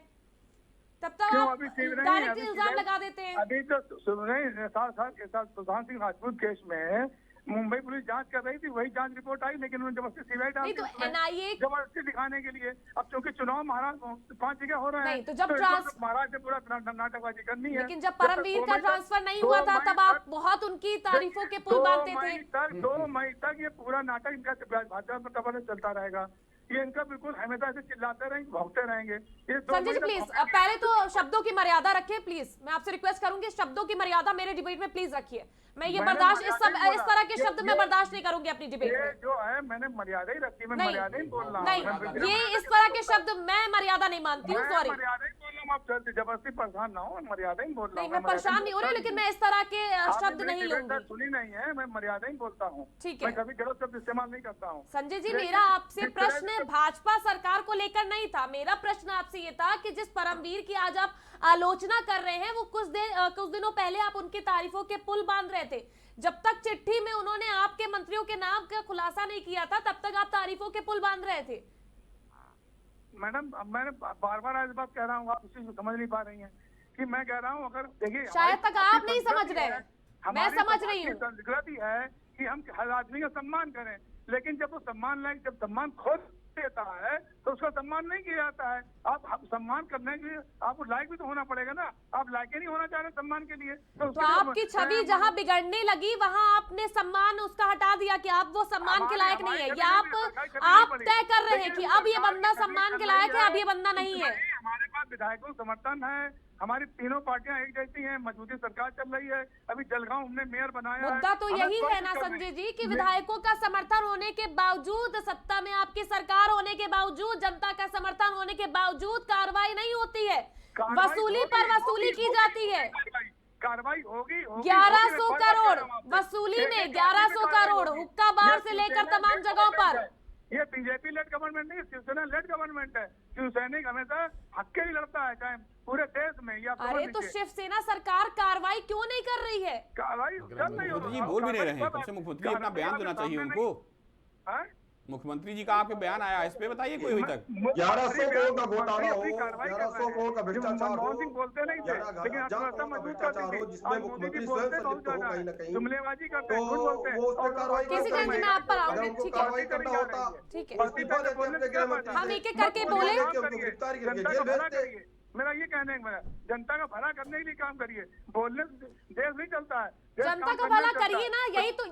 तब तक आप डायरेक्ट इल्जाम लगा देते हैं। अभी तो सुन रहे सुशांत सिंह राजपूत केस में मुंबई पुलिस जांच कर रही थी, वही जांच रिपोर्ट आई, लेकिन उन्होंने जबरदस्ती सीबीआई डाल दी, तो एनआईए जबरदस्ती दिखाने के लिए। अब क्योंकि चुनाव महाराष्ट्र 5 जगह हो रहे हैं, तो जब महाराष्ट्र से पूरा नाटकबाजी करनी है। लेकिन जब परमवीर का ट्रांसफर नहीं हुआ था तब आप बहुत उनकी तारीफों के पुल बांधते थे। 2 मई तक ये पूरा नाटक इनका भाजपा में चलता रहेगा। ये इनका बिल्कुल हमेशा से चिल्लाते रहेंगे, भौंकते रहेंगे। ये 2 संजय जी महीने प्लीज पहले तो शब्दों की मर्यादा रखिए प्लीज। मैं आपसे रिक्वेस्ट करूंगी शब्दों की मर्यादा मेरे डिबेट में प्लीज रखिए। मैं ये मैंने बर्दाश्त मर्यादा ही इस बोला। तरह के ये- शब्द मैं बर्दाश्त नहीं करूंगी अपनी डिबेट ये में। जो है मैंने मर्यादा ही रखी, मैं नहीं मर्यादा ही बोल रहा हूँ। नहीं, मैं ये इस तरह के शब्द मैं मर्यादा नहीं मानती हूँ, सॉरी। मर्यादा ही बोल रहा हूँ, आप जबरदस्ती परेशान ना हो, मर्यादा ही बोल रहा नहीं हूँ। मैं परेशान नहीं हो रही, लेकिन मैं इस तरह के शब्द नहीं लूंगी। सुनी नहीं है, मैं मर्यादा ही बोलता हूँ। ठीक है। मैं कभी गलत शब्द इस्तेमाल नहीं करता हूँ। संजय जी लेकिन मेरा आपसे जिस तरह प्रश्न से- भाजपा सरकार को लेकर नहीं था। मेरा प्रश्न आपसे ये था कि जिस परमवीर की आज आप आलोचना कर रहे हैं, वो कुछ दिनों पहले आप उनकी तारीफों के पुल बांध रहे थे। जब तक चिट्ठी में उन्होंने आपके मंत्रियों के नाम का खुलासा नहीं किया था, तब तक आप तारीफों के पुल बांध रहे थे। मैडम मैंने बार बार आज बात कह रहा हूँ, आप उसी को समझ नहीं पा रही हैं कि मैं कह रहा हूँ अगर देखिए शायद तक हमारी आप नहीं समझ संस्कृति रहे है, हैं। मैं हमारी समझ समाज रही की हूँ। संस्कृति है कि हम हर आदमी का सम्मान करें, लेकिन जब वो सम्मान लायक जब सम्मान खोद देता है तो उसका सम्मान नहीं किया जाता है। आप सम्मान करने के लिए आपको लायक भी तो होना पड़ेगा ना। आप लायक ही नहीं होना चाह रहे सम्मान के लिए तो उसके लिए आपकी छवि जहां बिगड़ने लगी वहां आपने सम्मान उसका हटा दिया कि आप वो सम्मान के लायक नहीं है। या आप तय कर रहे हैं कि अब ये बंदा सम्मान के लायक है, अब ये बंदा नहीं है। हमारे पास विधायकों का समर्थन है, हमारी तीनों पार्टियां एक जैसी हैं, मजबूती सरकार चल रही है। अभी जलगांव हमने मेयर बनाया है। मुद्दा तो हमें यही कोई है ना दिक्कत संजय नहीं। जी कि विधायकों का समर्थन होने के बावजूद, सत्ता में आपकी सरकार होने के बावजूद, जनता का समर्थन होने के बावजूद कार्रवाई नहीं होती है। कार्रवाई वसूली होगी, पर वसूली होगी, की होगी, जाती है। कार्रवाई होगी 1100 करोड़ वसूली में 1100 करोड़ हुक्का बार से लेकर तमाम जगहों पर। ये बीजेपी लेड गवर्नमेंट नहीं, शिवसेना लेड गवर्नमेंट है। शिवसैनिक हमेशा हक के लिए लड़ता है, चाहे पूरे देश में या अरे तो शिवसेना सरकार कार्रवाई क्यों नहीं कर रही है? कार्रवाई चल रही मुख्यमंत्री जी बोल भी नहीं रहे हैं। कम से मुख्यमंत्री अपना बयान देना चाहिए उनको। मुख्यमंत्री जी का आपके बयान आया, इस पे बताइए कोई अभी तक। 1100 करोड़ का घोटाला हो, 1100 करोड़ का भ्रष्टाचार हो, मनमोहन सिंह बोलते नहीं थे, लेकिन अर्थव्यवस्था मजबूत करती थी। जिसमें मुख्यमंत्री स्वयं संलिप्त हो कहीं ना कहीं, जुमलेबाजी करते तो हैं, झूठ बोलते हैं। वो उस पर कार्रवाई किसी करते दिन हैं। मैं आप पर अगर आऊंगी, उनको ठीक है। कार्रवाई करना होता ठीक है। तो इस्तीफा देते अपने गृह मंत्री हम से। एक एक करके बोले। उनको गिरफ्तारी करके जनता जेल का भला भेजते। करिए। मेरा ये कहने का मेरा जनता का भला करने के लिए काम करिए। बोलने से देश नहीं चलता है, देश जनता काम का करने भला से चलता करिए है। ना,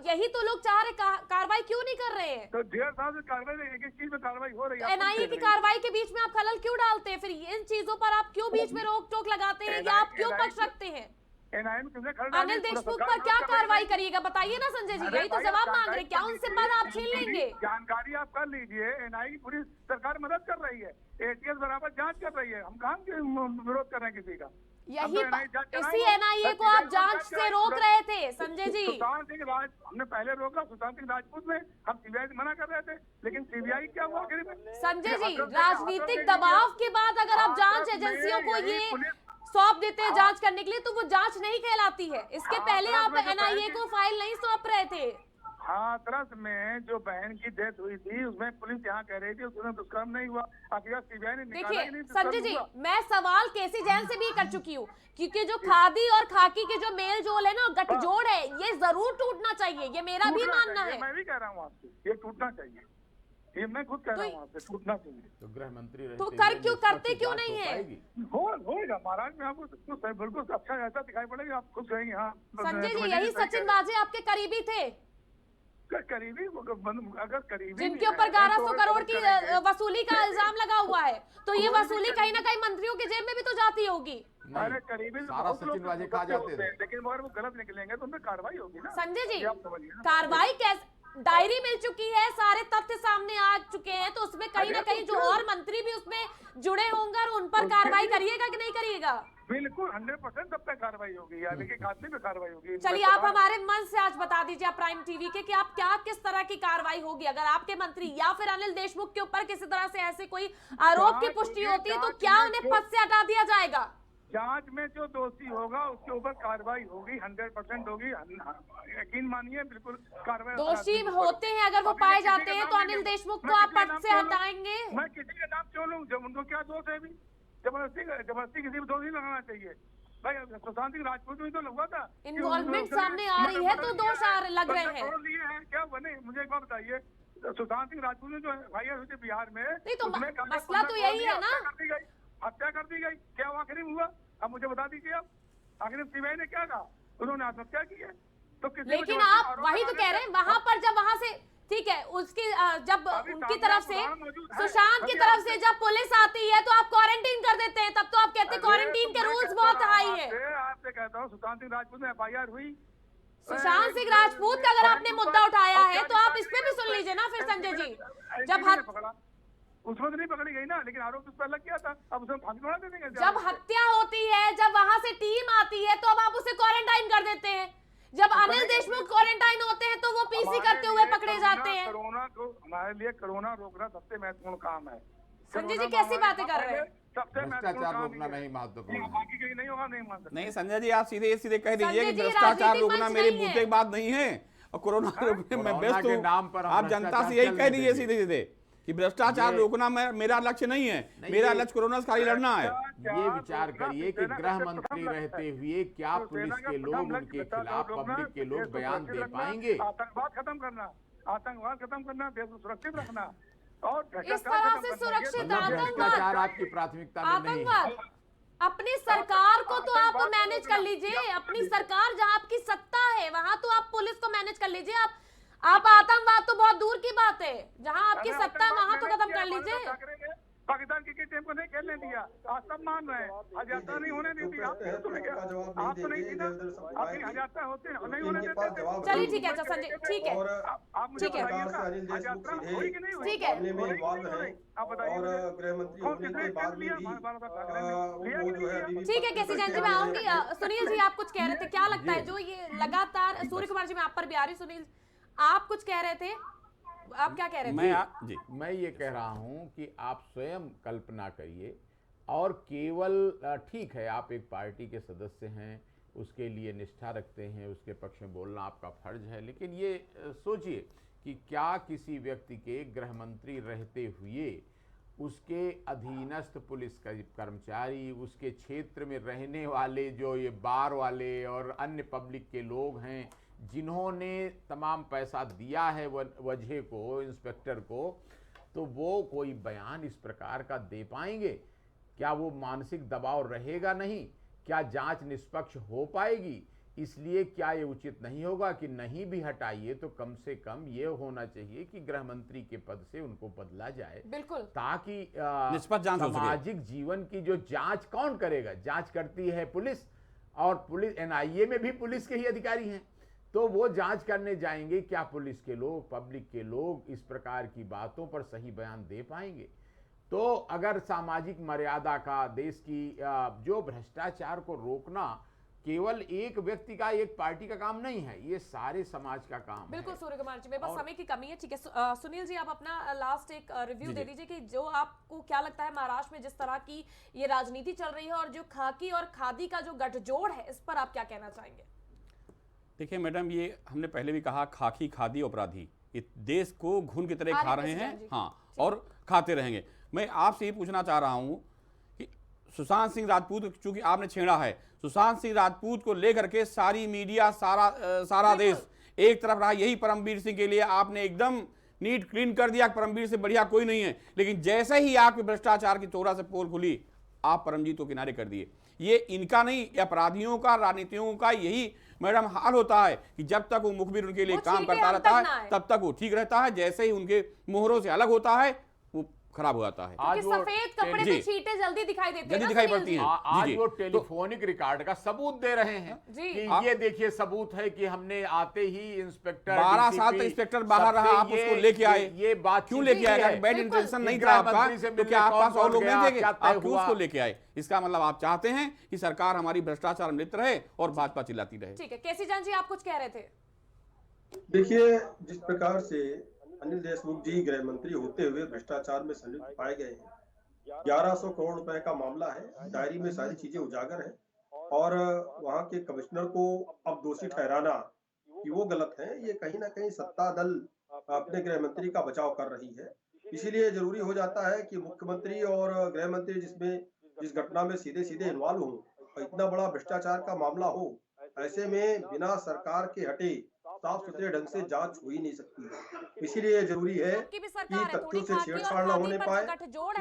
यही तो लोग चाह रहे, कार्रवाई क्यों नहीं कर रहे हैं? तो 1.5 साल से कार्रवाई एक चीज में कार्रवाई हो रही है। एनआईए की कार्रवाई के बीच में आप खलल क्यों डालते हैं? फिर इन चीजों पर आप क्यों बीच में रोक टोक लगाते हैं या आप क्यों पक्ष रखते हैं? एनआईए में किसने खड़ा अनिल देशमुख पर क्या कार्रवाई करिएगा बताइए ना संजय जी, यही तो जवाब मांग रहे हैं। क्या उनसे पद आप छीन लेंगे? जानकारी आप कर लीजिए। एनआईए की पूरी सरकार मदद कर रही है, एटीएस बराबर जांच कर रही है। हम कहाँ विरोध कर रहे हैं किसी का? यही इसी एनआईए को आप जांच से रोक रहे थे संजय जी। सुशांत सिंह हमने पहले रोका, सुशांत सिंह राजपूत में हम सीबीआई से मना कर रहे थे, लेकिन सीबीआई क्या हुआ आखिर में? संजय जी राजनीतिक दबाव के बाद अगर आप जांच एजेंसियों को ये सौंप देते हैं जांच करने के लिए, तो वो जांच नहीं कहलाती है। इसके पहले आप एनआईए को फाइल नहीं सौंप रहे थे। हाथरस में जो बहन की डेथ हुई थी उसमें पुलिस यहाँ कह रही थी उसमें दुष्कर्म नहीं हुआ, आखिर सीबीआई ने निकाला देखिए कि नहीं संजय जी, दुष्कर्म हुआ। मैं सवाल केसी जैन से भी कर चुकी हूँ, क्योंकि जो खादी और खाकी के जो मेल जोल है ना, गठजोड़ है, ये जरूर टूटना चाहिए। ये मेरा भी मानना है। मैं भी कह रहा हूँ आपसे, ये टूटना चाहिए। ये मैं खुद कह रहा हूँ आपसे, टूटना चाहिए। तो गृह मंत्री तो रहते कर हुए क्यों निष्पक्ष करते क्यों जांच नहीं हो है? पाएगी? होगा महाराज, मैं आपको बिल्कुल अच्छा ऐसा दिखाई पड़ेगा, आप खुद कहेंगे हाँ। संजय जी यही सचिन वाजे आपके करीबी थे, करीबी अगर करीबी जिनके ऊपर 1100 करोड़ की वसूली का इल्जाम लगा हुआ है, तो ये वसूली कहीं ना कहीं मंत्रियों की जेब में भी तो जाती होगी। अरे करीबी सारा सचिन वाजे कहा जाते थे, लेकिन मगर वो गलत निकलेंगे तो उनमें कार्रवाई होगी ना। संजय जी ये आप समझिए ना। कार्रवाई कैसे? डायरी मिल चुकी है, सारे तथ्य सामने आ चुके हैं, तो उसमें कहीं ना कहीं जो और मंत्री भी उसमें जुड़े होंगे और उन पर कार्रवाई करिएगा कि नहीं करिएगा? बिल्कुल 100% सब पे कार्रवाई होगी, यानी कि आदमी पे कार्रवाई होगी। चलिए आप हमारे मन से आज बता दीजिए, आप प्राइम टीवी के, कि आप क्या किस तरह की कार्रवाई होगी अगर आपके मंत्री या फिर अनिल देशमुख के ऊपर किसी तरह से ऐसे कोई आरोप की पुष्टि होती है, तो क्या उन्हें पद से हटा दिया जाएगा? जांच में जो दोषी होगा उसके ऊपर कार्रवाई होगी, 100% होगी, यकीन मानिए बिल्कुल कार्रवाई। दोषी होते हैं अगर वो पाए जाते हैं तो अनिल देशमुख को आप पद से हटाएंगे? मैं किसी का नाम क्यों लूं? जब उनको क्या दोष है? भी जबरदस्ती किसी को दोष नहीं लगाना चाहिए भाई। सुशांत सिंह राजपूत में तो लगा था, इन्वॉल्वमेंट सामने आ रही है तो दोष लग रहे हैं। लिए हैं क्या बने? मुझे एक बात बताइए, सुशांत सिंह राजपूत ने जो एफआईआर हुई थी बिहार में, नहीं तो उसमें मसला तो यही है ना, हत्या कर दी गई। क्या आखिरी में हुआ? अब मुझे बता दीजिए आप, आखिर में सीबीआई ने क्या कहा? उन्होंने आत्महत्या की है। तो लेकिन आप वही तो कह रहे हैं, वहां पर जब वहां से ठीक है उसकी जब अभी उनकी सामने तरफ से उदाहरण मौजूद है। सुशांत की अभी तरफ आप- से जब पुलिस आती है तो आप क्वारंटीन कर देते हैं, तब तो आप कहते हैं क्वारंटीन के रूल्स बहुत हाई है। आपसे कहता हूँ सुशांत सिंह राजपूत में FIR हुई। सुशांत सिंह राजपूत का अगर आपने मुद्दा उठाया है तो आप इस पे भी सुन लीजिए ना फिर संजय जी। जब उसमें तो नहीं पकड़ी गई ना, लेकिन आरोप उस पर लग गया था, अब उसमें फांसी थोड़ा दे देंगे। जब हत्या होती है, जब वहां से टीम आती है तो अब आप उसे क्वारंटाइन कर देते हैं। जब अनिल देशमुख क्वारंटाइन होते हैं तो वो पीसी करते हुए पकड़े जाते हैं। कोरोना को हमारे लिए कोरोना रोकना सबसे महत्वपूर्ण काम है। संजय जी कैसी बातें कर रहे हैं? सबसे भ्रष्टाचार रोकना नहीं महत्वपूर्ण है। बाकी कहीं नहीं होगा, नहीं मान सकते। नहीं संजय जी, आप सीधे सीधे कह दीजिए संजय कि जी, भ्रष्टाचार राजनीतिक रोकना मंच मेरी नहीं है। मुद्दे की बात नहीं है और कोरोना रोकने में कोरोना व्यस्त के हूँ। नाम पर हम आप जनता भ्रष्टाचार से यही चलने कह दीजिए देंगे। सीधे सीधे कि भ्रष्टाचार ये- रोकना मेरा लक्ष्य नहीं है, मेरा ये- लक्ष्य कोरोना से खाली लड़ना है। ये विचार करिए कि गृह मंत्री रहते हुए क्या पुलिस के लोग उनके खिलाफ पब्लिक के लोग बयान दे पाएंगे? आतंकवाद खत्म करना, आतंकवाद खत्म करना, देश को सुरक्षित रखना और इस तरह से सुरक्षित मतलब भ्रष्टाचार आतंकवाद आपकी प्राथमिकता में नहीं है। आतंकवाद अपनी सरकार को तो आप मैनेज कर लीजिए। अपनी सरकार जहां आपकी सत्ता है वहां तो आप पुलिस को मैनेज कर लीजिए। आप आतंकवाद तो बहुत दूर की बात है। जहां आपकी सत्ता है वहां तो खत्म कर लीजिए। पाकिस्तान क्रिकेट टीम को नहीं खेलने दिया, आज सब मान रहे हैं। हज यात्रा नहीं होने दी थी, आप तो नहीं की ना, आपकी हज यात्रा होते नहीं होने देते थे। चलिए ठीक है, अच्छा संजय ठीक है, और आप मुझे ठीक है। बताइए सरकार से अनिल हज देशमुख यात्रा सीधे हुई कि नहीं हुई? ठीक है। मामले में इन्वॉल्व है आप बताइए और मुझे। गृह मंत्री कौन होने किसने के बाद में लिया? भी ठाकरे ने लिया वो कि जो नहीं है लिया? अभी ठीक है केसी जैन जी मैं आऊंगी। सुनील जी आप कुछ कह रहे थे, क्या लगता है जो ये लगातार सूर्य कुमार जी मैं आप पर भी आ रही हूँ। सुनील आप कुछ कह रहे थे, आप क्या कह रहे थे? जी मैं ये कह रहा हूं कि आप स्वयं कल्पना करिए और केवल ठीक है आप एक पार्टी के सदस्य हैं, उसके लिए निष्ठा रखते हैं, उसके पक्ष में बोलना आपका फर्ज है, लेकिन ये सोचिए कि क्या किसी व्यक्ति के गृह मंत्री रहते हुए उसके अधीनस्थ पुलिस कर्मचारी, उसके क्षेत्र में रहने वाले जो ये बार वाले और अन्य पब्लिक के लोग हैं जिन्होंने तमाम पैसा दिया है वजह को, इंस्पेक्टर को, तो वो कोई बयान इस प्रकार का दे पाएंगे? क्या वो मानसिक दबाव रहेगा नहीं? क्या जांच निष्पक्ष हो पाएगी? इसलिए क्या ये उचित नहीं होगा कि नहीं भी हटाइए तो कम से कम ये होना चाहिए कि गृह मंत्री के पद से उनको बदला जाए, बिल्कुल, ताकि निष्पक्ष जांच हो सके। सामाजिक जीवन की जो जांच कौन करेगा? जांच करती है पुलिस, और पुलिस NIA में भी पुलिस के ही अधिकारी हैं, तो वो जांच करने जाएंगे। क्या पुलिस के लोग, पब्लिक के लोग इस प्रकार की बातों पर सही बयान दे पाएंगे? तो अगर सामाजिक मर्यादा का, देश की जो भ्रष्टाचार को रोकना केवल एक व्यक्ति का, एक पार्टी का काम नहीं है, ये सारे समाज का काम है। बिल्कुल सूर्य कुमार जी, मेरे पास समय की कमी है, ठीक है। सुनील जी आप अपना लास्ट एक रिव्यू दे दीजिए कि जो आपको क्या लगता है महाराष्ट्र में जिस तरह की ये राजनीति चल रही है और जो खाकी और खादी का जो गठजोड़ है, इस पर आप क्या कहना चाहेंगे? देखिए मैडम, ये हमने पहले भी कहा, खाकी खादी अपराधी इस देश को घुन की तरह हाँ, खा रहे जी, हैं, जी। हाँ, और खाते रहेंगे। मैं आपसे ये पूछना चाह रहा हूं कि सुशांत सिंह राजपूत, चूंकि आपने छेड़ा है, सुशांत सिंह राजपूत को लेकर के सारी मीडिया, सारा देश एक तरफ रहा। यही परमवीर सिंह के लिए आपने एकदम नीट क्लीन कर दिया, परमवीर से बढ़िया कोई नहीं है। लेकिन जैसे ही आपके भ्रष्टाचार की तोरा से पोल खुली, आप परमजीत को किनारे कर दिए। ये इनका नहीं, अपराधियों का, राजनीतियों का यही मैडम हाल होता है कि जब तक वो मुखबिर उनके लिए काम करता रहता है तब तक वो ठीक रहता है, जैसे ही उनके मोहरों से अलग होता है वो खराब हो जाता है। क्योंकि सफेद कपड़े पे छींटे जल्दी दिखाई देते हैं, जल्दी दिखाई पड़ती हैं। आज वो टेलीफोनिक रिकॉर्ड का सबूत दे रहे हैं कि ये देखिए सबूत है कि हमने आते ही इंस्पेक्टर 12 साल तक इंस्पेक्टर बाहर रहा, आप उसको लेके आए। ये बात क्यों लेके आए? बैड इंटेंशन नहीं था आपका, तो क्या आपके पास और लोग नहीं थे? आप क्यों उसको लेके आए? इसका मतलब आप चाहते हैं कि सरकार हमारी भ्रष्टाचार में लिप्त रहे और भाजपा चिल्लाती रहे। ठीक है, केसी जान जी आप कुछ कह रहे थे। देखिए, जिस प्रकार से अनिल देशमुख जी गृह मंत्री होते हुए भ्रष्टाचार में संलिप्त पाए गए हैं, 1100 करोड़ रुपए का मामला है, डायरी में सारी चीजें उजागर है, और वहां के कमिश्नर को अब दोषी ठहराना कि वो गलत है, ये कहीं ना कहीं सत्ता दल अपने गृह मंत्री का बचाव कर रही है। इसीलिए जरूरी हो जाता है कि मुख्यमंत्री और गृह मंत्री जिस घटना में सीधे सीधे इन्वॉल्व हो, इतना बड़ा भ्रष्टाचार का मामला हो, ऐसे में बिना सरकार के हटे साफ सुथरे ढंग से जांच हो ही नहीं सकती। इसीलिए जरूरी है कि तथ्यों से छेड़छाड़ न होने पाए।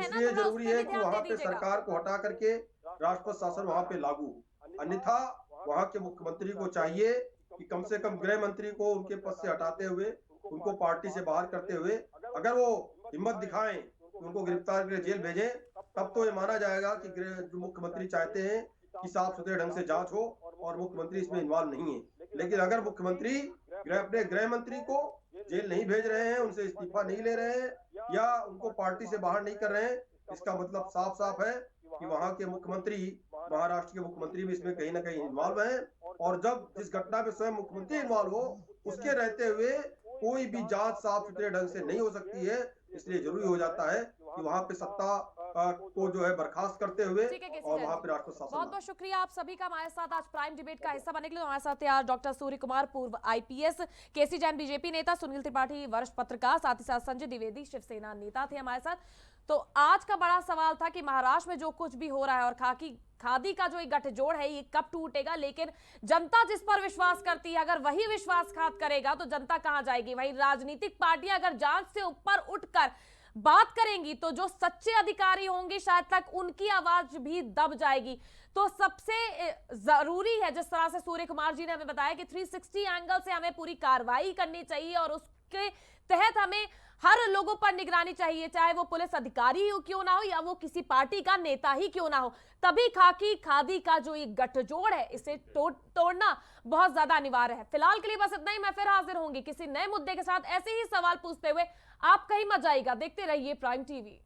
इसलिए जरूरी है कि वहां पे सरकार को हटा करके राष्ट्रपति शासन वहां पे लागू हो। अन्यथा वहां के मुख्यमंत्री को चाहिए कि कम से कम गृह मंत्री को उनके पद से हटाते हुए, उनको पार्टी से बाहर करते हुए अगर वो हिम्मत दिखाएं कि उनको गिरफ्तार करके जेल भेजें, तब तो ये माना जाएगा कि जो मुख्यमंत्री चाहते हैं कि साफ सुथरे ढंग से जांच हो और मुख्यमंत्री इसमें इन्वॉल्व नहीं है। लेकिन अगर मुख्यमंत्री अपने गृह मंत्री को जेल नहीं भेज रहे हैं, उनसे इस्तीफा नहीं ले रहे हैं या उनको पार्टी से बाहर नहीं कर रहे हैं, इसका मतलब साफ साफ है कि वहां के मुख्यमंत्री, महाराष्ट्र के मुख्यमंत्री भी इसमें कहीं ना कहीं इन्वॉल्व हैं। और जब जिस घटना में स्वयं मुख्यमंत्री इन्वॉल्व हो, उसके रहते हुए कोई भी जांच साफ सुथरे ढंग से नहीं हो सकती है। इसलिए जरूरी हो जाता है कि वहां पे सत्ता को जो है बर्खास्त करते हुए और वहां पे राष्ट्र शासन। बहुत बहुत शुक्रिया आप सभी का हमारे साथ आज प्राइम डिबेट का हिस्सा बनने के लिए। हमारे साथ यार डॉक्टर सूर्य कुमार, पूर्व आईपीएस, केसी जैन बीजेपी नेता, सुनील त्रिपाठी वरिष्ठ पत्रकार, साथ ही साथ संजय द्विवेदी शिवसेना नेता थे हमारे साथ। तो आज का बड़ा सवाल था कि महाराष्ट्र में जो कुछ भी हो रहा है और खादी का जो एक गठजोड़ है ये कब टूटेगा, लेकिन जनता जिस पर विश्वास करती है अगर वही विश्वासघात करेगा तो जनता कहां जाएगी। वही राजनीतिक पार्टियां अगर जांच से ऊपर उठकर बात करेंगी तो जो सच्चे अधिकारी होंगे शायद तक उनकी आवाज भी दब जाएगी। तो सबसे जरूरी है, जिस तरह से सूर्य कुमार जी ने हमें बताया कि 360 एंगल से हमें पूरी कार्रवाई करनी चाहिए और उसके तहत हमें हर लोगों पर निगरानी चाहिए, चाहे वो पुलिस अधिकारी ही क्यों ना हो या वो किसी पार्टी का नेता ही क्यों ना हो। तभी खादी का जो ये गठजोड़ है इसे तोड़ना बहुत ज्यादा अनिवार्य है। फिलहाल के लिए बस इतना ही। मैं फिर हाजिर होंगी किसी नए मुद्दे के साथ ऐसे ही सवाल पूछते हुए। आप कहीं मत जाइएगा, देखते रहिए प्राइम टीवी।